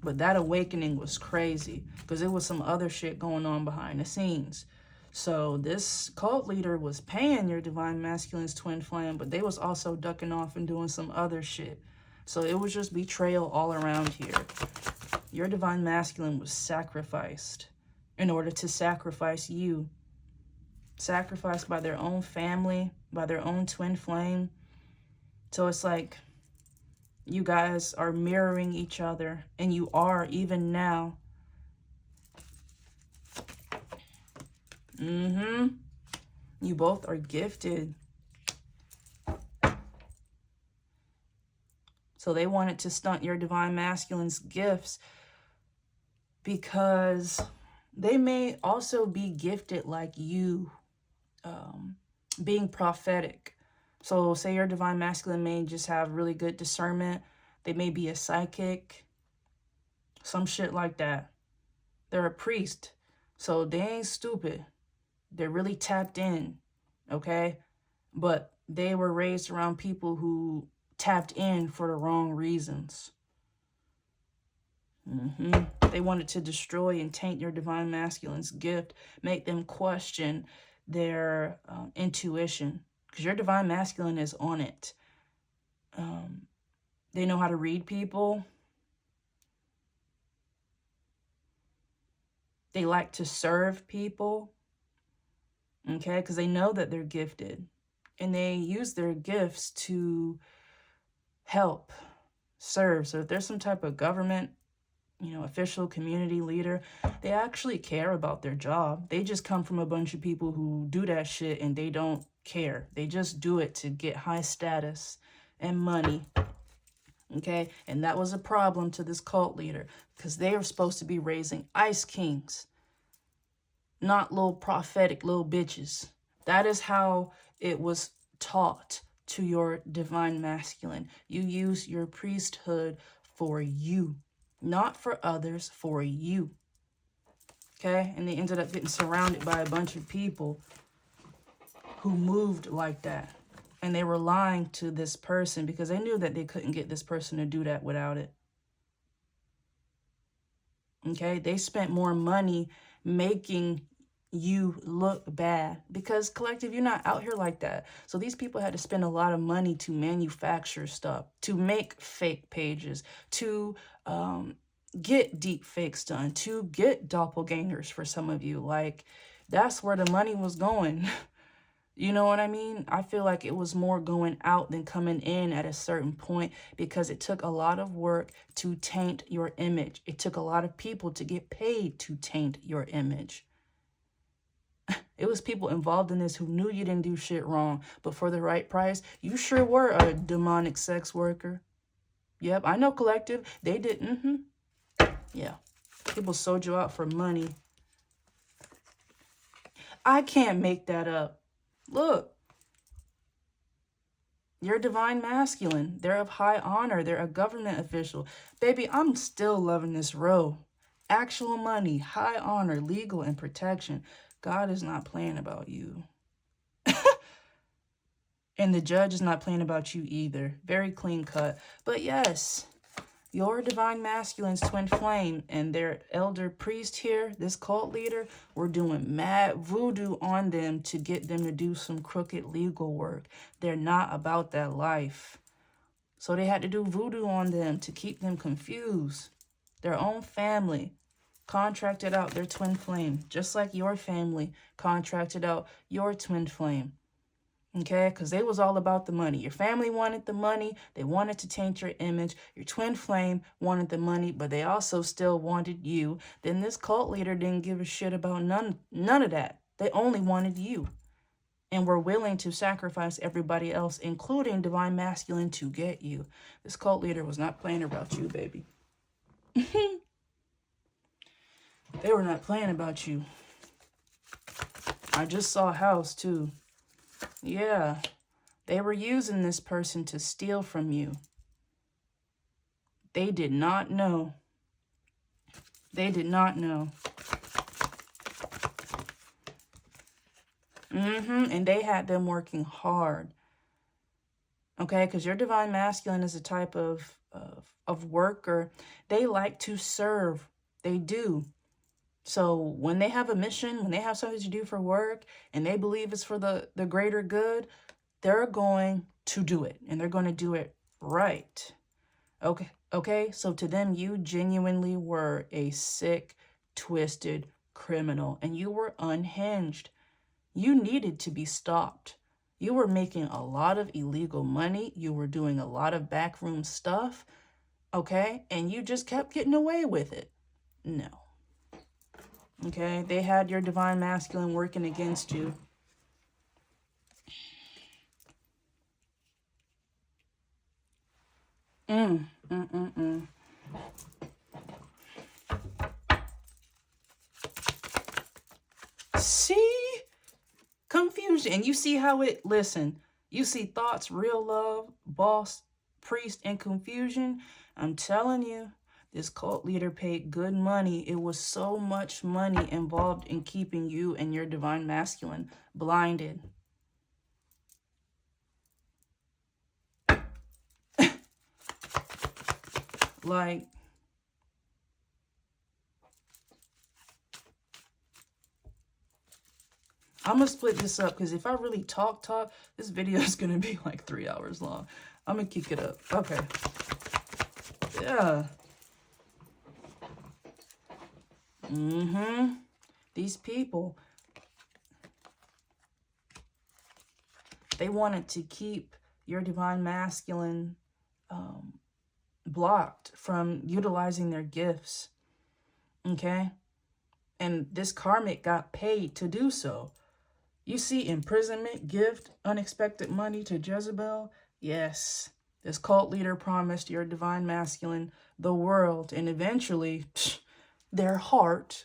But that awakening was crazy because there was some other shit going on behind the scenes. So this cult leader was paying your divine masculine's twin flame, but they was also ducking off and doing some other shit. So it was just betrayal all around here. Your divine masculine was sacrificed in order to sacrifice you. Sacrificed by their own family, by their own twin flame. So it's like you guys are mirroring each other, and you are even now. You both are gifted. So they wanted to stunt your divine masculine's gifts because they may also be gifted like you, being prophetic. So say your divine masculine may just have really good discernment. They may be a psychic, some shit like that. They're a priest, so they ain't stupid. They're really tapped in, okay? But they were raised around people who tapped in for the wrong reasons. They wanted to destroy and taint your divine masculine's gift, make them question their intuition, because your divine masculine is on it. They know how to read people. They like to serve people, okay, because they know that they're gifted, and they use their gifts to help, serve. So if there's some type of government, official, community leader, they actually care about their job. They just come from a bunch of people who do that shit and they don't care. They just do it to get high status and money. Okay, and that was a problem to this cult leader, because they were supposed to be raising ice kings, not little prophetic little bitches. That is how it was taught to your divine masculine. You use your priesthood for you, not for others, for you. Okay, and they ended up getting surrounded by a bunch of people who moved like that. And they were lying to this person because they knew that they couldn't get this person to do that without it. Okay, they spent more money making you look bad, because collective, you're not out here like that. So these people had to spend a lot of money to manufacture stuff, to make fake pages, to get deep fakes done, to get doppelgangers for some of you. Like, that's where the money was going. You know what I mean? I feel like it was more going out than coming in at a certain point, because it took a lot of work to taint your image. It took a lot of people to get paid to taint your image. It was people involved in this who knew you didn't do shit wrong, but for the right price, you sure were a demonic sex worker. Yep, I know, collective. They did. Yeah. People sold you out for money. I can't make that up. Look, you're divine masculine. They're of high honor. They're a government official. Baby, I'm still loving this row. Actual money, high honor, legal, and protection. God is not playing about you. And the judge is not playing about you either. Very clean cut. But yes, your divine masculine's twin flame and their elder priest here, this cult leader, were doing mad voodoo on them to get them to do some crooked legal work. They're not about that life. So they had to do voodoo on them to keep them confused. Their own family contracted out their twin flame, just like your family contracted out your twin flame. Okay, because they was all about the money. Your family wanted the money. They wanted to taint your image. Your twin flame wanted the money, but they also still wanted you. Then this cult leader didn't give a shit about none of that. They only wanted you, and were willing to sacrifice everybody else, including divine masculine, to get you. This cult leader was not playing about you, baby. They were not playing about you. I just saw house too. Yeah, they were using this person to steal from you. They did not know. They did not know. And they had them working hard. Okay, because your divine masculine is a type of worker. They like to serve. They do. So when they have a mission, when they have something to do for work, and they believe it's for the greater good, they're going to do it. And they're going to do it right. Okay, so to them, you genuinely were a sick, twisted criminal, and you were unhinged. You needed to be stopped. You were making a lot of illegal money. You were doing a lot of backroom stuff, okay? And you just kept getting away with it. No. Okay? They had your divine masculine working against you. Mm, mm, mm, mm. See? Confusion. You see how it, listen, you see thoughts, real love, boss, priest, and confusion. I'm telling you, this cult leader paid good money. It was so much money involved in keeping you and your divine masculine blinded. Like, I'm going to split this up because if I really talk, this video is going to be like 3 hours long. I'm going to kick it up. Okay. Yeah. These people, they wanted to keep your divine masculine blocked from utilizing their gifts. Okay? And this karmic got paid to do so. You see imprisonment, gift, unexpected money to Jezebel? Yes. This cult leader promised your divine masculine the world and eventually their heart,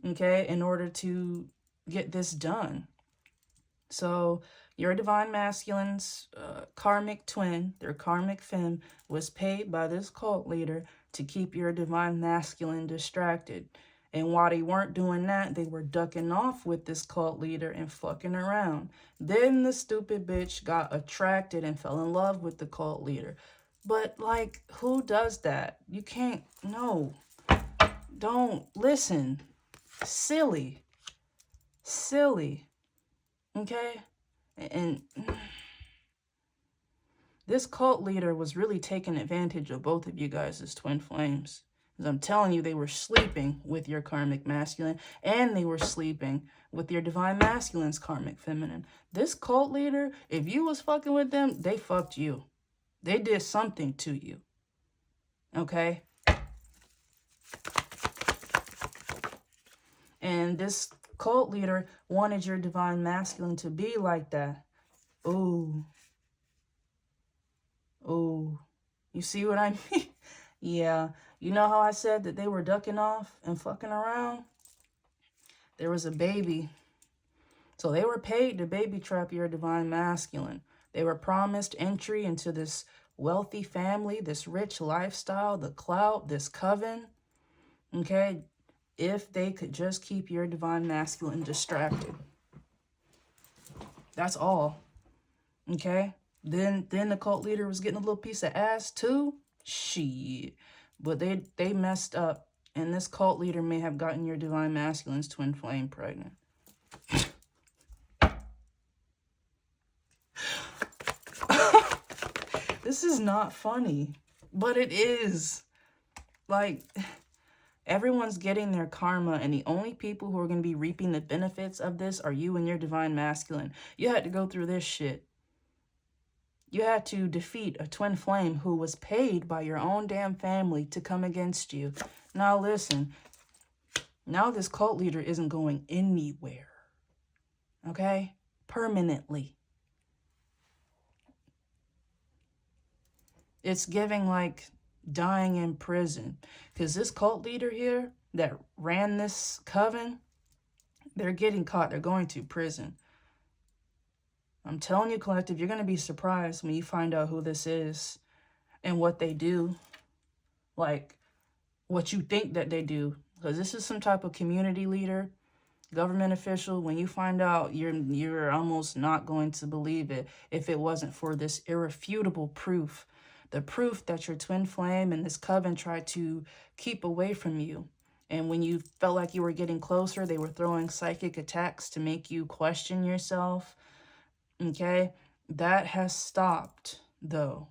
okay, in order to get this done. So your divine masculine's karmic twin, their karmic femme, was paid by this cult leader to keep your divine masculine distracted. And while they weren't doing that, they were ducking off with this cult leader and fucking around. Then the stupid bitch got attracted and fell in love with the cult leader. But, like, who does that? You can't, no. Don't, listen. Silly. Silly. Okay? And this cult leader was really taking advantage of both of you guys as twin flames. Because I'm telling you, they were sleeping with your karmic masculine, and they were sleeping with your divine masculine's karmic feminine. This cult leader, if you was fucking with them, they fucked you. They did something to you. Okay? And this cult leader wanted your divine masculine to be like that. Ooh. Ooh. You see what I mean? Yeah. You know how I said that they were ducking off and fucking around? There was a baby. So they were paid to baby trap your divine masculine. They were promised entry into this wealthy family, this rich lifestyle, the clout, this coven. Okay? If they could just keep your divine masculine distracted. That's all. Okay? Then the cult leader was getting a little piece of ass too. Shit. But they messed up. And this cult leader may have gotten your divine masculine's twin flame pregnant. This is not funny. But it is. Like, everyone's getting their karma, and the only people who are going to be reaping the benefits of this are you and your divine masculine. You had to go through this shit. You had to defeat a twin flame who was paid by your own damn family to come against you. Now listen, now this cult leader isn't going anywhere. Okay? Permanently. It's giving like dying in prison. Because this cult leader here that ran this coven, they're getting caught. They're going to prison. I'm telling you, collective, you're going to be surprised when you find out who this is and what they do. Like, what you think that they do. Because this is some type of community leader, government official. When you find out, you're almost not going to believe it if it wasn't for this irrefutable proof. The proof that your twin flame and this coven tried to keep away from you. And when you felt like you were getting closer, they were throwing psychic attacks to make you question yourself. Okay? That has stopped, though.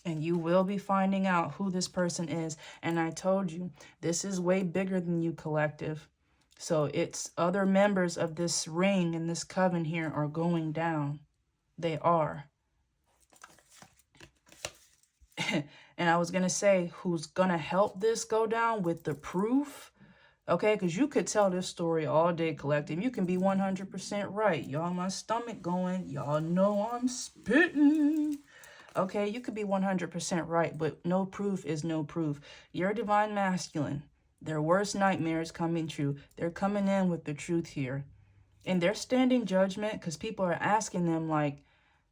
And you will be finding out who this person is. And I told you, this is way bigger than you, collective. So it's other members of this ring and this coven here are going down. They are. And I was going to say, who's going to help this go down with the proof? Okay, because you could tell this story all day, collective. You can be 100% right. Y'all, my stomach going. Y'all know I'm spitting. Okay, you could be 100% right, but no proof is no proof. Your divine masculine, their worst nightmares coming true. They're coming in with the truth here. And they're standing judgment because people are asking them, like,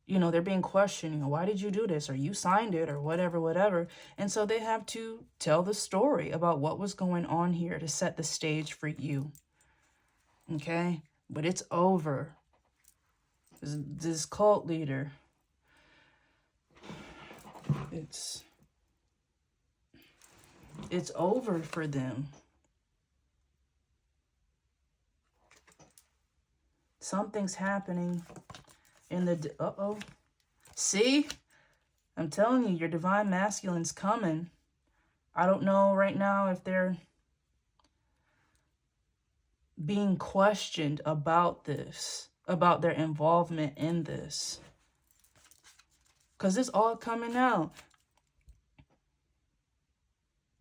you know, they're being questioned, you know, why did you do this? Or you signed it or whatever, whatever. And so they have to tell the story about what was going on here to set the stage for you. Okay? But it's over. This cult leader, it's over for them. Something's happening in the... Uh-oh. See? I'm telling you, your divine masculine's coming. I don't know right now if they're being questioned about this, about their involvement in this. Because it's all coming out.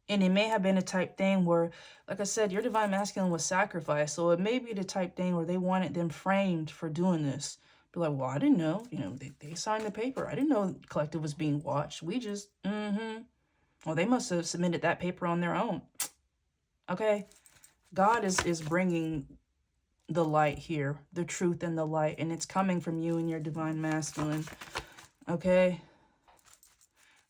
And it may have been a type thing where, like I said, your divine masculine was sacrificed. So it may be the type thing where they wanted them framed for doing this. Be like, well, I didn't know. You know, they signed the paper. I didn't know the collective was being watched. We just, Well, they must have submitted that paper on their own. Okay. God is bringing the light here, the truth and the light. And it's coming from you and your divine masculine. Okay.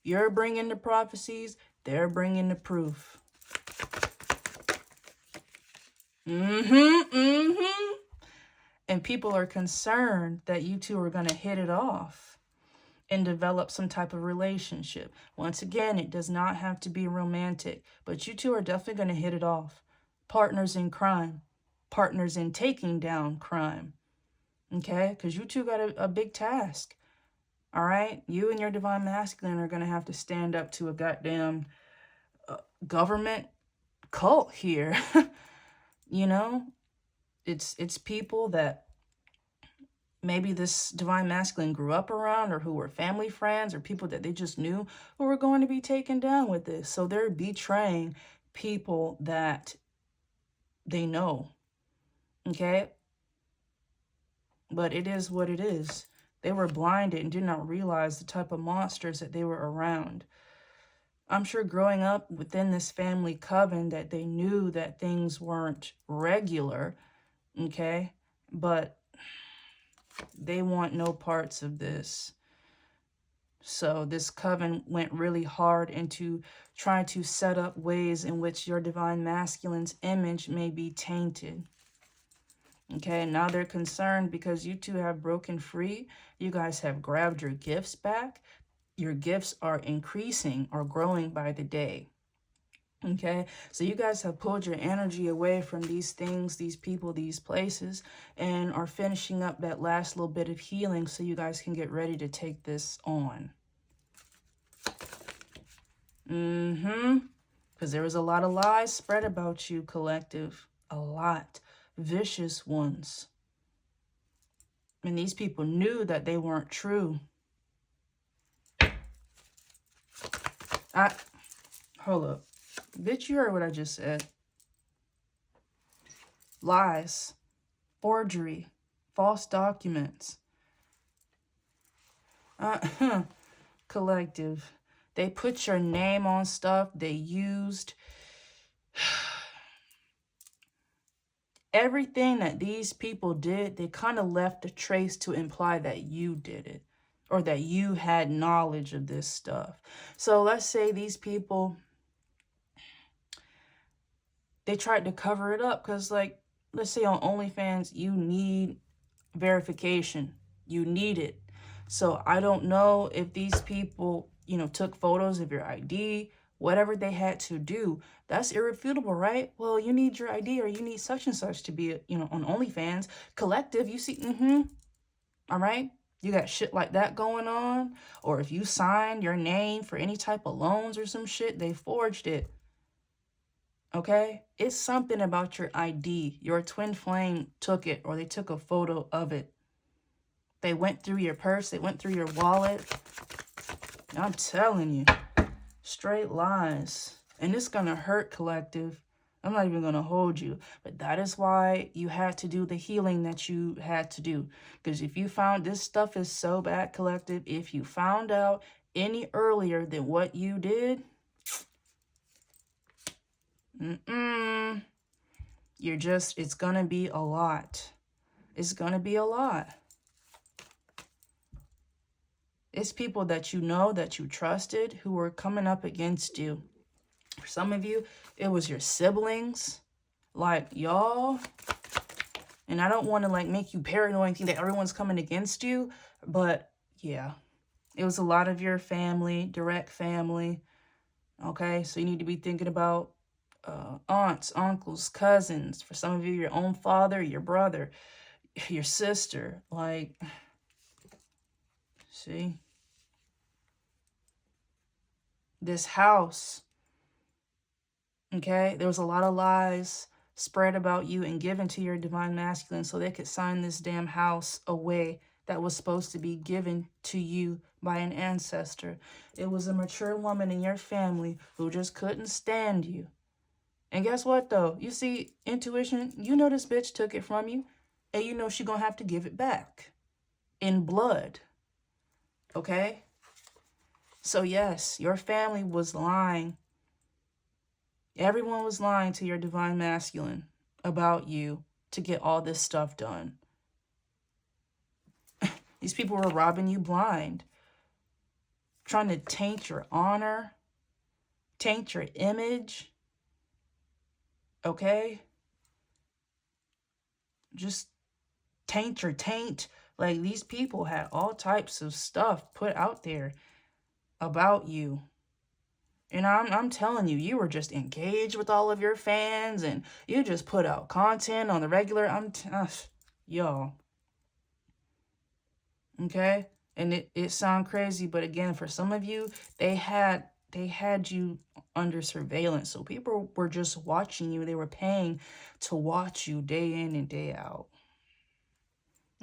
You're bringing the prophecies. They're bringing the proof. And people are concerned that you two are going to hit it off and develop some type of relationship. Once again, it does not have to be romantic, but you two are definitely going to hit it off. Partners in crime. Partners in taking down crime. Okay? Because you two got a big task. All right? You and your divine masculine are going to have to stand up to a goddamn government cult here. You know? It's people that maybe this divine masculine grew up around, or who were family friends, or people that they just knew who were going to be taken down with this. So they're betraying people that they know. Okay? But it is what it is. They were blinded and did not realize the type of monsters that they were around. I'm sure growing up within this family coven that they knew that things weren't regular, okay? But they want no parts of this. So this coven went really hard into trying to set up ways in which your divine masculine's image may be tainted. Okay, now they're concerned because you two have broken free. You guys have grabbed your gifts back. Your gifts are increasing or growing by the day. Okay, so you guys have pulled your energy away from these things, these people, these places, and are finishing up that last little bit of healing so you guys can get ready to take this on. Because there was a lot of lies spread about you, collective. A lot. Vicious ones. And these people knew that they weren't true. Hold up. Bitch, you heard what I just said. Lies. Forgery. False documents. Collective. They put your name on stuff. They used everything that these people did. They kind of left a trace to imply that you did it, or that you had knowledge of this stuff. So let's say these people, they tried to cover it up because, like, let's say on OnlyFans, you need verification. You need it. So I don't know if these people, you know, took photos of your ID, whatever they had to do. That's irrefutable, right? Well, you need your ID, or you need such and such to be, you know, on OnlyFans. Collective, you see, all right? you got shit like that going on, or if you signed your name for any type of loans or some shit, they forged it. Okay? It's something about your ID. Your twin flame took it, or they took a photo of it. They went through your purse, they went through your wallet. I'm telling you, straight lies. And it's gonna hurt, collective. I'm not even gonna hold you. But that is why you had to do the healing that you had to do. Because if you found this stuff is so bad, collective, if you found out any earlier than what you did, you're just, it's gonna be a lot. It's gonna be a lot. It's people that you know, that you trusted, who were coming up against you. For some of you, it was your siblings. Like, y'all. And I don't want to, like, make you paranoid and think that everyone's coming against you. But, yeah. It was a lot of your family, direct family. Okay? So you need to be thinking about aunts, uncles, cousins. For some of you, your own father, your brother, your sister. Like, see? This house, okay? There was a lot of lies spread about you and given to your divine masculine so they could sign this damn house away that was supposed to be given to you by an ancestor. It was a mature woman in your family who just couldn't stand you. And guess what, though? You see, intuition, you know this bitch took it from you, and you know she gonna have to give it back in blood, okay? So yes, your family was lying. Everyone was lying to your divine masculine about you to get all this stuff done. These people were robbing you blind, trying to taint your honor, taint your image, okay? Just taint your taint. Like, these people had all types of stuff put out there about you. And I'm telling you, you were just engaged with all of your fans, and you just put out content on the regular. Y'all. Okay? And it sounds crazy, but again, for some of you, they had you under surveillance. So people were just watching you. They were paying to watch you day in and day out.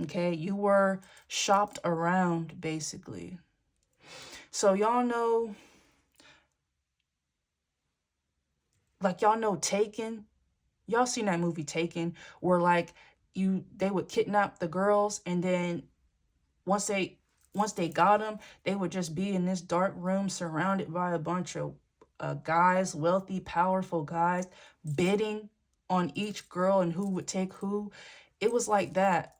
Okay? You were shopped around, basically. So y'all know, like, y'all know Taken. Y'all seen that movie Taken, where like they would kidnap the girls, and then once they got them, they would just be in this dark room surrounded by a bunch of guys, wealthy, powerful guys, bidding on each girl and who would take who. It was like that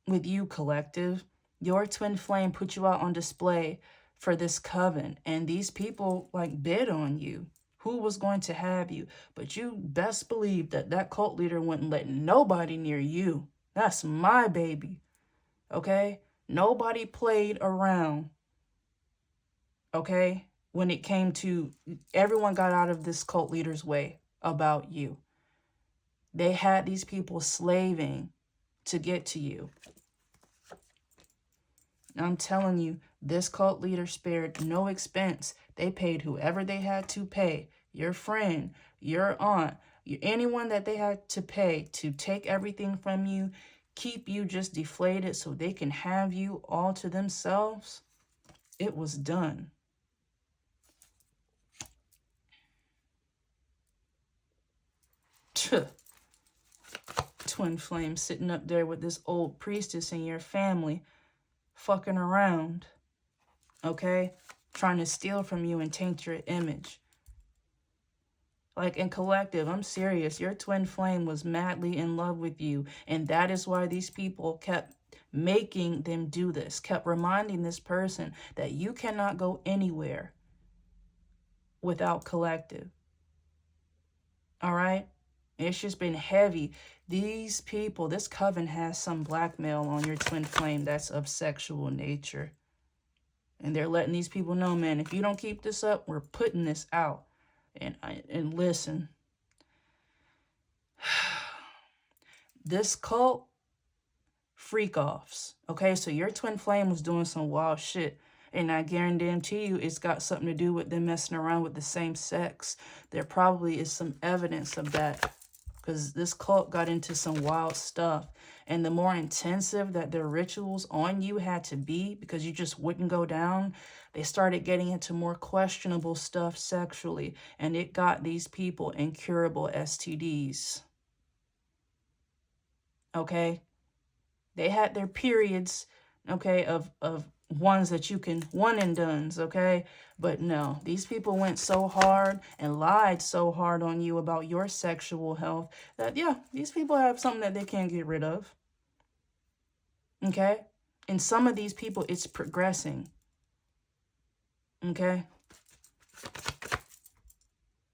with you, collective. Your twin flame put you out on display for this coven, and these people like bid on you. Who was going to have you? But you best believe that that cult leader wouldn't let nobody near you. That's my baby. Okay? Nobody played around. Okay? When it came to, everyone got out of this cult leader's way about you. They had these people slaving to get to you. I'm telling you, this cult leader spared no expense. They paid whoever they had to pay. Your friend, your aunt, anyone that they had to pay to take everything from you, keep you just deflated so they can have you all to themselves. It was done. Twin flame sitting up there with this old priestess in your family, fucking around, okay? Trying to steal from you and taint your image. Like, in collective, I'm serious. Your twin flame was madly in love with you. And that is why these people kept making them do this, kept reminding this person that you cannot go anywhere without collective. All right? It's just been heavy. These people, this coven has some blackmail on your twin flame that's of sexual nature. And they're letting these people know, man, if you don't keep this up, we're putting this out. And listen, this cult freak-offs. Okay, so your twin flame was doing some wild shit. And I guarantee you it's got something to do with them messing around with the same sex. There probably is some evidence of that, because this cult got into some wild stuff. And the more intensive that their rituals on you had to be, because you just wouldn't go down, they started getting into more questionable stuff sexually. And it got these people incurable STDs. Okay? They had their periods, okay, of ones that you can one and dones, okay? But no, these people went so hard and lied so hard on you about your sexual health that, yeah, these people have something that they can't get rid of, okay? And some of these people, it's progressing, okay?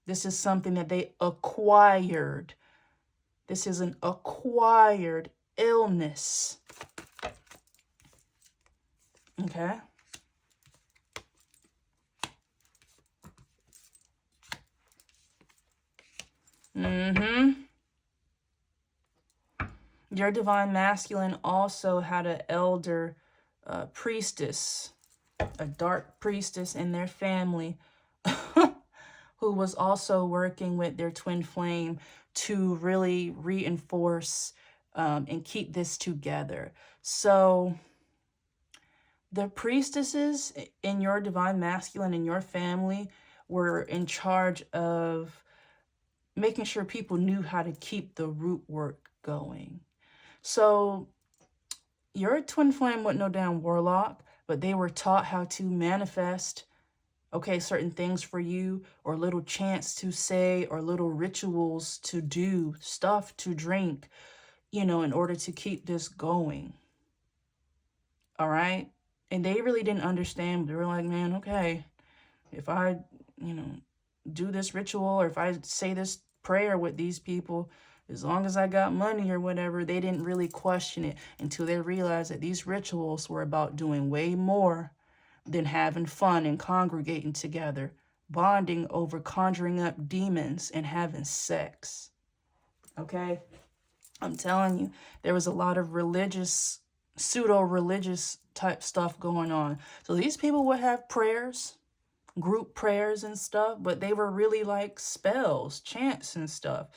This is something that they acquired. This is an acquired illness. Okay. Your divine masculine also had an elder priestess, a dark priestess in their family who was also working with their twin flame to really reinforce and keep this together. So the priestesses in your divine masculine in your family were in charge of making sure people knew how to keep the root work going. So your twin flame wasn't no damn warlock, but they were taught how to manifest, okay, certain things for you, or little chants to say, or little rituals to do, stuff to drink, you know, in order to keep this going. All right? And they really didn't understand. They were like, man, okay, if I, you know, do this ritual, or if I say this prayer with these people, as long as I got money or whatever, they didn't really question it until they realized that these rituals were about doing way more than having fun and congregating together, bonding over conjuring up demons and having sex. Okay? I'm telling you, there was a lot of religious, pseudo-religious type stuff going on. So these people would have prayers, group prayers and stuff, but they were really like spells, chants and stuff,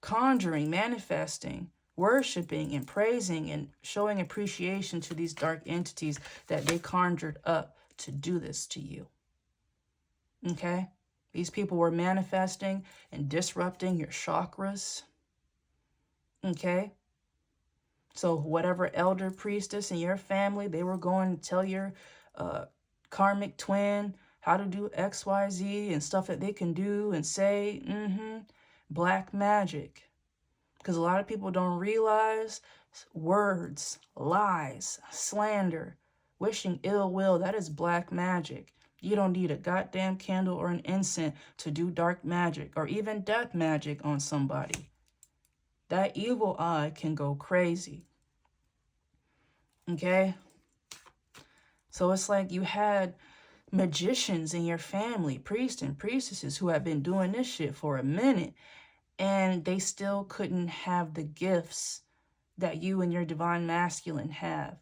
conjuring, manifesting, worshiping and praising and showing appreciation to these dark entities that they conjured up to do this to you. Okay? These people were manifesting and disrupting your chakras. Okay? So whatever elder priestess in your family, they were going to tell your karmic twin how to do X, Y, Z and stuff that they can do and say, black magic. Because a lot of people don't realize words, lies, slander, wishing ill will, that is black magic. You don't need a goddamn candle or an incense to do dark magic or even death magic on somebody. That evil eye can go crazy. Okay? So it's like you had magicians in your family, priests and priestesses who have been doing this shit for a minute, and they still couldn't have the gifts that you and your divine masculine have.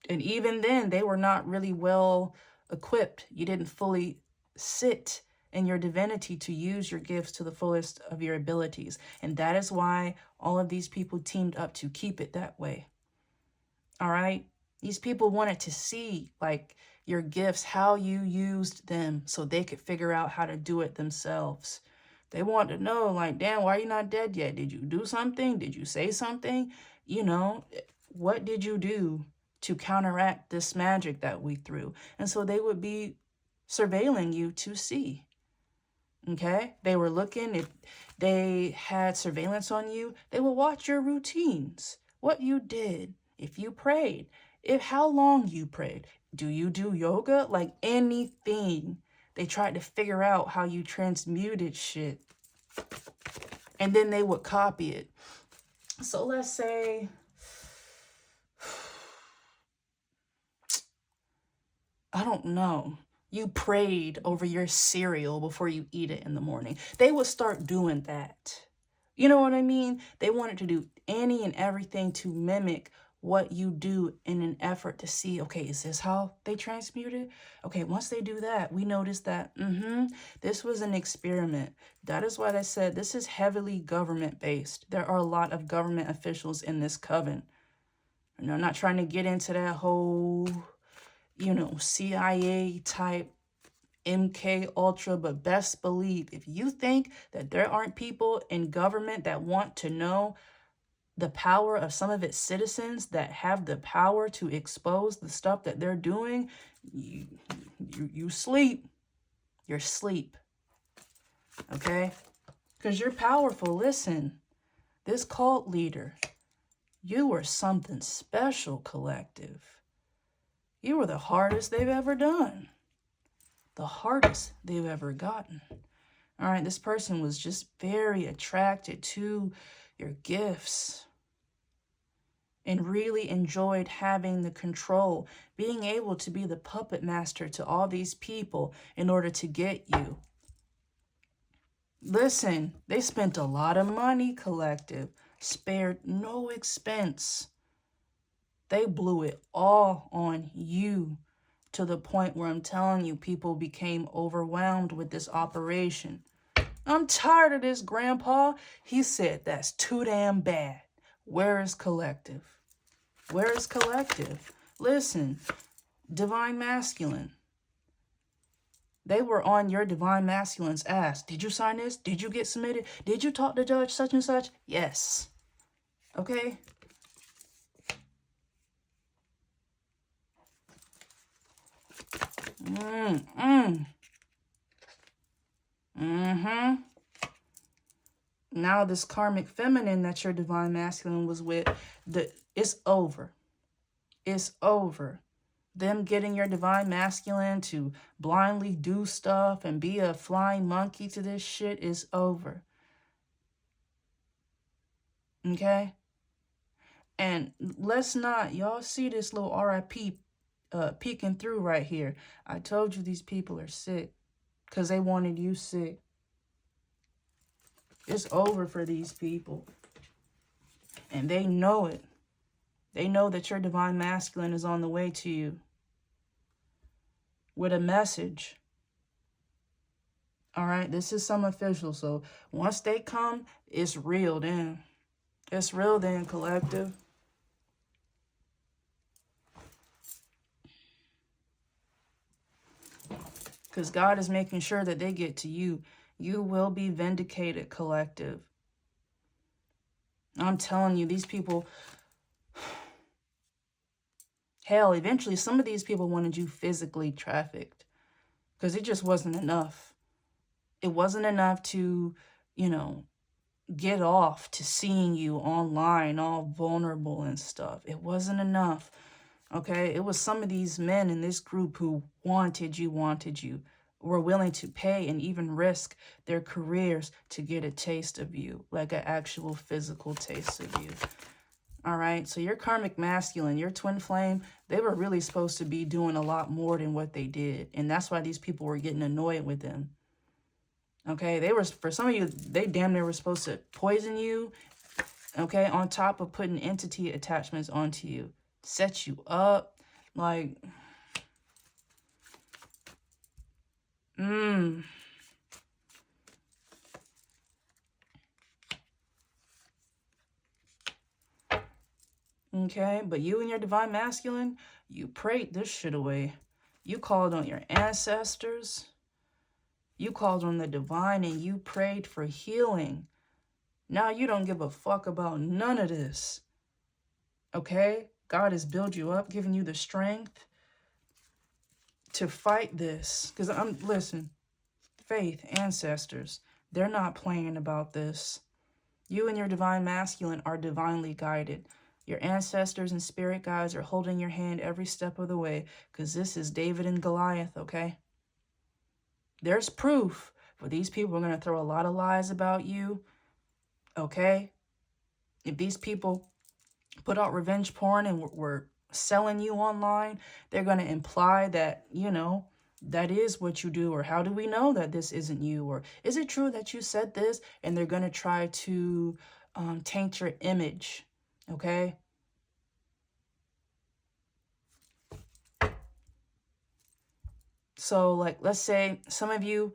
And even then, they were not really well equipped. You didn't fully sit in your divinity to use your gifts to the fullest of your abilities. And that is why all of these people teamed up to keep it that way. All right? These people wanted to see, like, your gifts, how you used them so they could figure out how to do it themselves. They wanted to know, like, damn, why are you not dead yet? Did you do something? Did you say something? You know, what did you do to counteract this magic that we threw? And so they would be surveilling you to see. Okay? They were looking. If they had surveillance on you, they would watch your routines, what you did, if you prayed, how long you prayed. Do you do yoga? Like anything. They tried to figure out how you transmuted shit. And then they would copy it. So let's say, I don't know, you prayed over your cereal before you eat it in the morning. They would start doing that. You know what I mean? They wanted to do any and everything to mimic what you do in an effort to see, okay, is this how they transmute it? Okay, once they do that, we notice that, this was an experiment. That is why I said this is heavily government-based. There are a lot of government officials in this coven. And I'm not trying to get into that whole, CIA type MK Ultra, but best believe if you think that there aren't people in government that want to know the power of some of its citizens, that have the power to expose the stuff that they're doing, you sleep. You're asleep. Okay? Because you're powerful. Listen, this cult leader, you were something special, collective. You were the hardest they've ever done. The hardest they've ever gotten. All right, this person was just very attracted to your gifts and really enjoyed having the control, being able to be the puppet master to all these people in order to get you. Listen, they spent a lot of money, collective, spared no expense. They blew it all on you to the point where I'm telling you, people became overwhelmed with this operation. I'm tired of this, Grandpa. He said, that's too damn bad. Where is collective? Where is collective? Listen, divine masculine. They were on your divine masculine's ass. Did you sign this? Did you get submitted? Did you talk to Judge such and such? Yes. Okay? Now this karmic feminine that your divine masculine was with, it's over. It's over. Them getting your divine masculine to blindly do stuff and be a flying monkey to this shit is over. Okay? And let's not, y'all see this little RIP peeking through right here. I told you these people are sick because they wanted you sick. It's over for these people. And they know it. They know that your divine masculine is on the way to you with a message. All right, this is some official. So once they come, it's real then. It's real then, collective. Because God is making sure that they get to you. You will be vindicated, collective. I'm telling you, these people... Hell, eventually some of these people wanted you physically trafficked. Because it just wasn't enough. It wasn't enough to, get off to seeing you online all vulnerable and stuff. It wasn't enough. Okay, it was some of these men in this group who wanted you, were willing to pay and even risk their careers to get a taste of you, like an actual physical taste of you. All right, so your karmic masculine, your twin flame, they were really supposed to be doing a lot more than what they did. And that's why these people were getting annoyed with them. Okay, they were, for some of you, they damn near were supposed to poison you, okay, on top of putting entity attachments onto you. Set you up, like, Okay, but you and your divine masculine, you prayed this shit away. You called on your ancestors. You called on the divine and you prayed for healing. Now you don't give a fuck about none of this. Okay? God has built you up, given you the strength to fight this. Because listen, faith, ancestors, they're not playing about this. You and your divine masculine are divinely guided. Your ancestors and spirit guides are holding your hand every step of the way, because this is David and Goliath, okay? There's proof, but these people are going to throw a lot of lies about you, okay? If these people put out revenge porn and were selling you online, they're going to imply that, that is what you do, or how do we know that this isn't you, or is it true that you said this? And they're going to try to taint your image, okay? So, like, let's say some of you,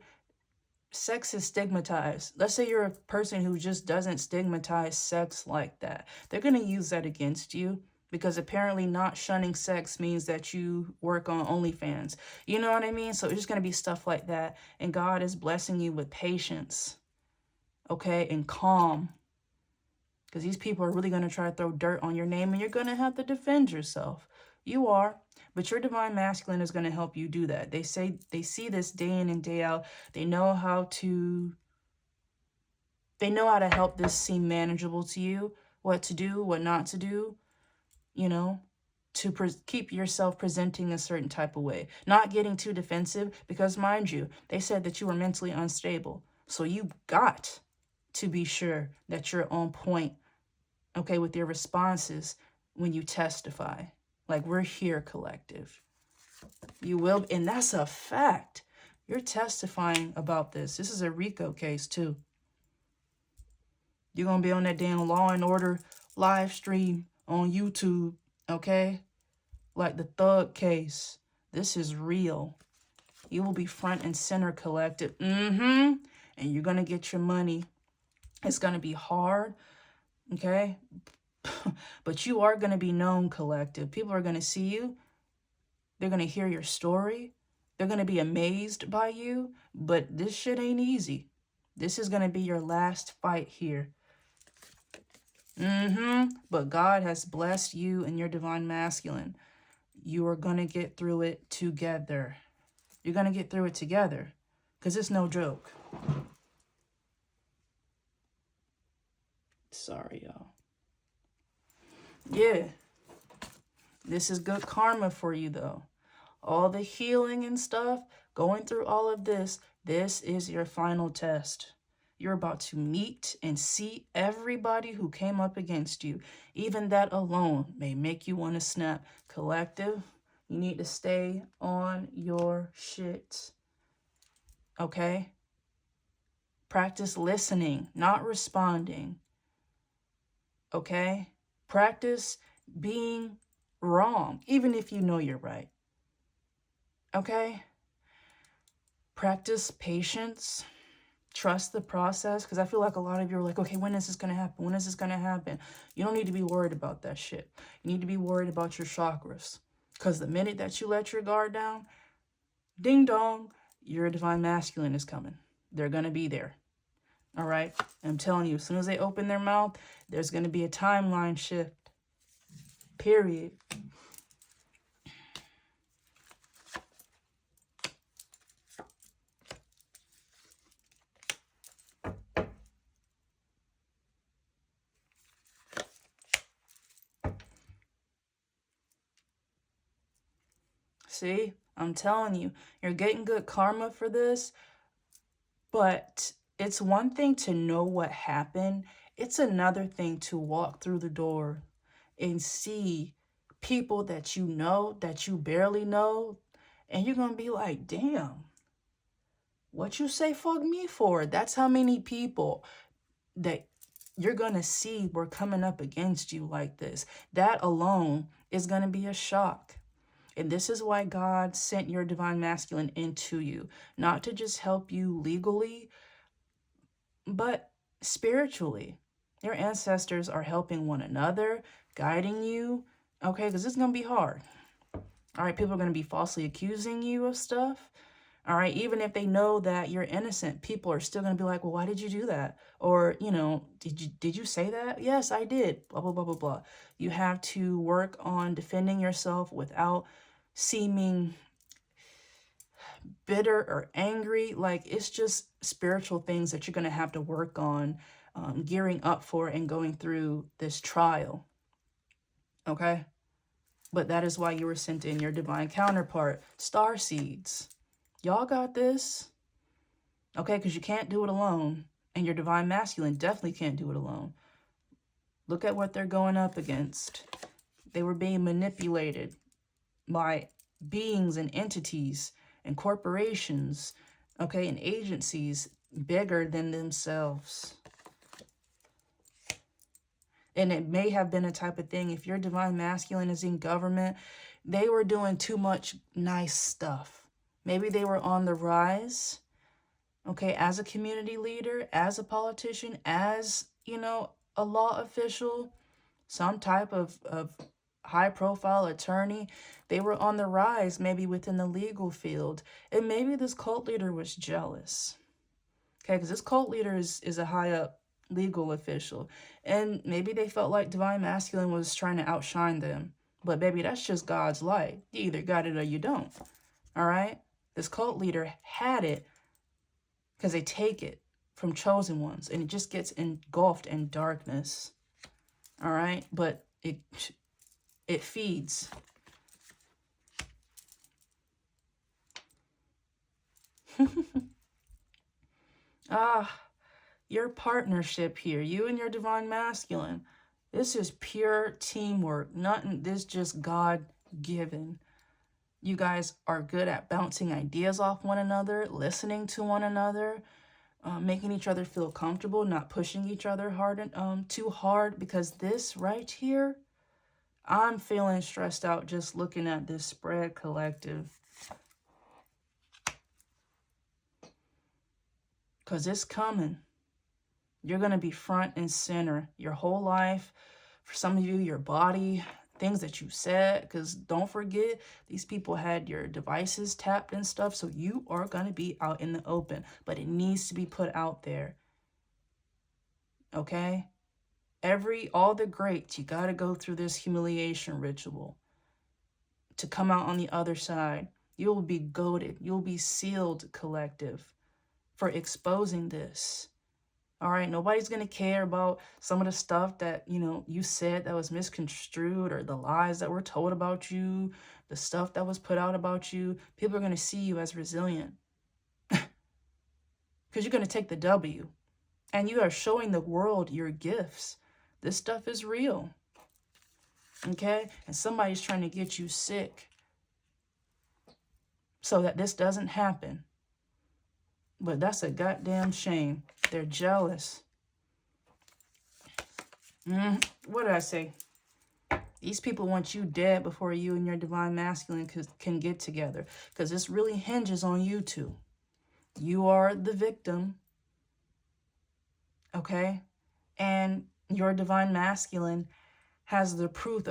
sex is stigmatized. Let's say you're a person who just doesn't stigmatize sex like that. They're going to use that against you because apparently not shunning sex means that you work on OnlyFans. You know what I mean? So it's just going to be stuff like that. And God is blessing you with patience, okay, and calm. Because these people are really going to try to throw dirt on your name and you're going to have to defend yourself. You are. But your divine masculine is going to help you do that. They see this day in and day out. They know how to help this seem manageable to you, what to do, what not to do, you know, to keep yourself presenting a certain type of way. Not getting too defensive because, mind you, they said that you were mentally unstable. So you got to be sure that you're on point, okay, with your responses when you testify. Like, we're here, collective. You will, and that's a fact. You're testifying about this. This is a RICO case, too. You're going to be on that damn Law and Order live stream on YouTube, okay? Like the Thug case. This is real. You will be front and center, collective. And you're going to get your money. It's going to be hard, okay? But you are going to be known, collective. People are going to see you. They're going to hear your story. They're going to be amazed by you. But this shit ain't easy. This is going to be your last fight here. But God has blessed you and your divine masculine. You are going to get through it together. You're going to get through it together. Because it's no joke. Sorry, y'all. Yeah. This is good karma for you, though. All the healing and stuff, going through all of this, this is your final test. You're about to meet and see everybody who came up against you. Even that alone may make you want to snap. Collective, you need to stay on your shit. Okay? Practice listening, not responding. Okay? Practice being wrong, even if you know you're right. Okay? Practice patience. Trust the process, because I feel like a lot of you are like, okay, when is this going to happen? When is this going to happen? You don't need to be worried about that shit. You need to be worried about your chakras, because the minute that you let your guard down, ding dong, your divine masculine is coming. They're going to be there. All right? I'm telling you, as soon as they open their mouth, there's going to be a timeline shift. Period. See, I'm telling you, you're getting good karma for this, but it's one thing to know what happened. It's another thing to walk through the door and see people that you know, that you barely know, and you're going to be like, damn, what you say fuck me for? That's how many people that you're going to see were coming up against you like this. That alone is going to be a shock. And this is why God sent your divine masculine into you. Not to just help you legally, but spiritually. Your ancestors are helping one another, guiding you. Okay, because it's going to be hard. All right, people are going to be falsely accusing you of stuff. All right, even if they know that you're innocent, people are still going to be like, well, why did you do that? Or, you know, did you say that? Yes, I did. Blah, blah, blah, blah, blah. You have to work on defending yourself without seeming bitter or angry. Like, it's just spiritual things that you're going to have to work on, gearing up for and going through this trial. Okay? But that is why you were sent in your divine counterpart, star seeds. Y'all got this. Okay? Because you can't do it alone. And your divine masculine definitely can't do it alone. Look at what they're going up against. They were being manipulated by beings and entities and corporations, okay, and agencies bigger than themselves. And it may have been a type of thing, if your divine masculine is in government, they were doing too much nice stuff. Maybe they were on the rise, okay, as a community leader, as a politician, as, you know, a law official, some type of high-profile attorney. They were on the rise, maybe within the legal field. And maybe this cult leader was jealous. Okay, because this cult leader is a high-up legal official. And maybe they felt like divine masculine was trying to outshine them. But baby, that's just God's light. You either got it or you don't. All right? This cult leader had it because they take it from chosen ones. And it just gets engulfed in darkness. All right? But it feeds. Your partnership here, you and your divine masculine, this is pure teamwork. Nothing, this just God-given. You guys are good at bouncing ideas off one another, listening to one another, making each other feel comfortable, not pushing each other too hard, because this right here, I'm feeling stressed out just looking at this spread collective. Because it's coming. You're going to be front and center your whole life. For some of you, your body, things that you said. Because don't forget, these people had your devices tapped and stuff. So you are going to be out in the open. But it needs to be put out there. Okay? All the greats, you got to go through this humiliation ritual to come out on the other side. You'll be goaded. You'll be sealed, collective, for exposing this. All right, nobody's going to care about some of the stuff that, you know, you said that was misconstrued, or the lies that were told about you, the stuff that was put out about you. People are going to see you as resilient because you're going to take the W, and you are showing the world your gifts. This stuff is real, okay? And somebody's trying to get you sick so that this doesn't happen. But that's a goddamn shame. They're jealous. What did I say? These people want you dead before you and your divine masculine can get together. Because this really hinges on you two. You are the victim. Okay? And your divine masculine has the proof,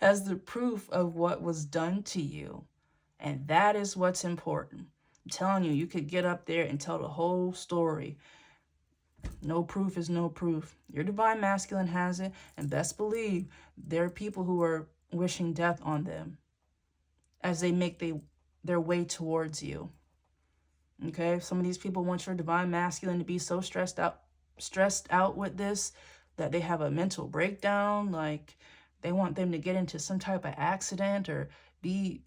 has the proof of what was done to you. And that is what's important. I'm telling you, you could get up there and tell the whole story. No proof is no proof. Your divine masculine has it, and best believe there are people who are wishing death on them as they make their way towards you. Okay? Some of these people want your divine masculine to be so stressed out with this that they have a mental breakdown. Like, they want them to get into some type of accident or be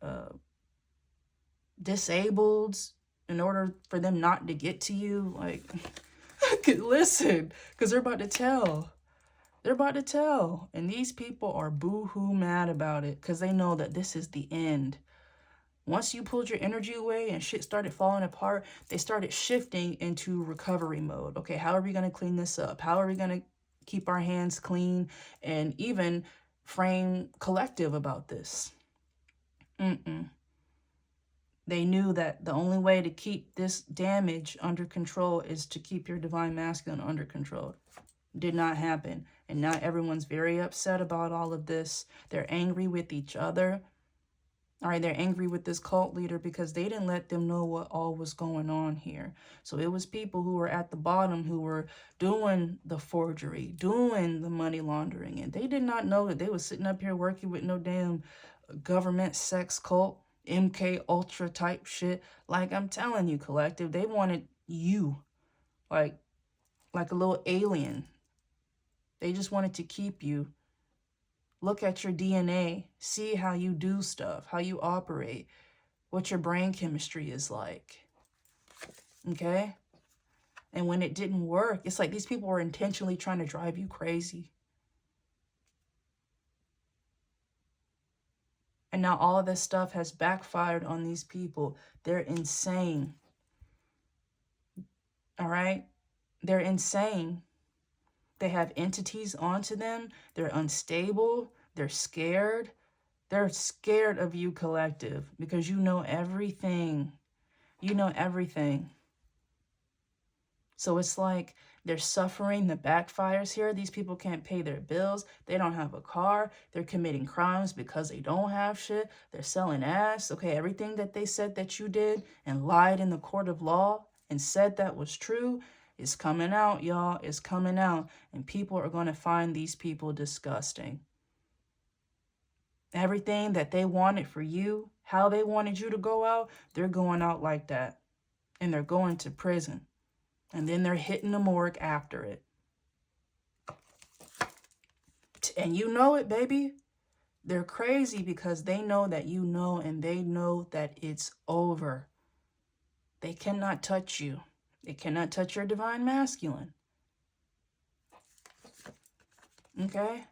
disabled in order for them not to get to you. Like, listen, because they're about to tell. They're about to tell. And these people are boo-hoo mad about it because they know that this is the end. Once you pulled your energy away and shit started falling apart, they started shifting into recovery mode. Okay, how are we going to clean this up? How are we going to keep our hands clean and even frame collective about this? They knew that the only way to keep this damage under control is to keep your divine masculine under control. Did not happen. And now everyone's very upset about all of this. They're angry with each other. All right, they're angry with this cult leader because they didn't let them know what all was going on here. So it was people who were at the bottom who were doing the forgery, doing the money laundering. And they did not know that they were sitting up here working with no damn government sex cult, MK Ultra type shit. Like, I'm telling you, collective, they wanted you like a little alien. They just wanted to keep you. Look at your DNA, see how you do stuff, how you operate, what your brain chemistry is like, okay? And when it didn't work, it's like these people were intentionally trying to drive you crazy. And now all of this stuff has backfired on these people. They're insane, all right? They're insane. They have entities onto them. They're unstable. They're scared. They're scared of you, collective, because you know everything. You know everything. So it's like they're suffering the backfires here. These people can't pay their bills. They don't have a car. They're committing crimes because they don't have shit. They're selling ass. Okay, everything that they said that you did and lied in the court of law and said that was true is coming out, y'all. It's coming out. And people are going to find these people disgusting. Everything that they wanted for you, how they wanted you to go out, they're going out like that. And they're going to prison. And then they're hitting the morgue after it. And you know it, baby. They're crazy because they know that you know, and they know that it's over. They cannot touch you. They cannot touch your divine masculine. Okay?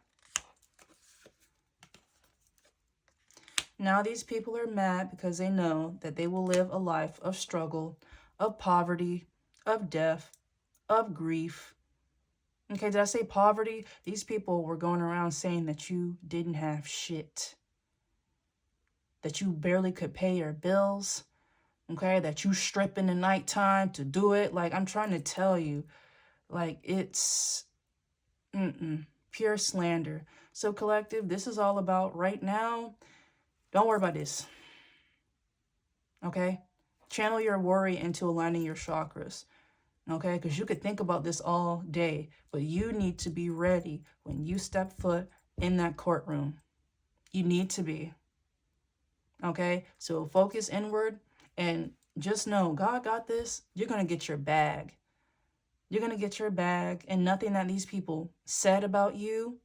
Now these people are mad because they know that they will live a life of struggle, of poverty, of death, of grief. Okay, did I say poverty? These people were going around saying that you didn't have shit. That you barely could pay your bills. Okay, that you strip in the nighttime to do it. Like, I'm trying to tell you, like, it's pure slander. So, collective, this is all about right now. Don't worry about this. Okay? Channel your worry into aligning your chakras. Okay? Because you could think about this all day, but you need to be ready when you step foot in that courtroom. You need to be. Okay? So focus inward and just know God got this. You're going to get your bag. You're going to get your bag, and nothing that these people said about you,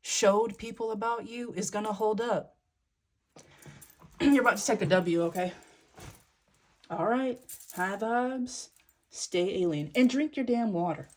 showed people about you, is going to hold up. You're about to take a W, okay? All right. High vibes. Stay alien. And drink your damn water.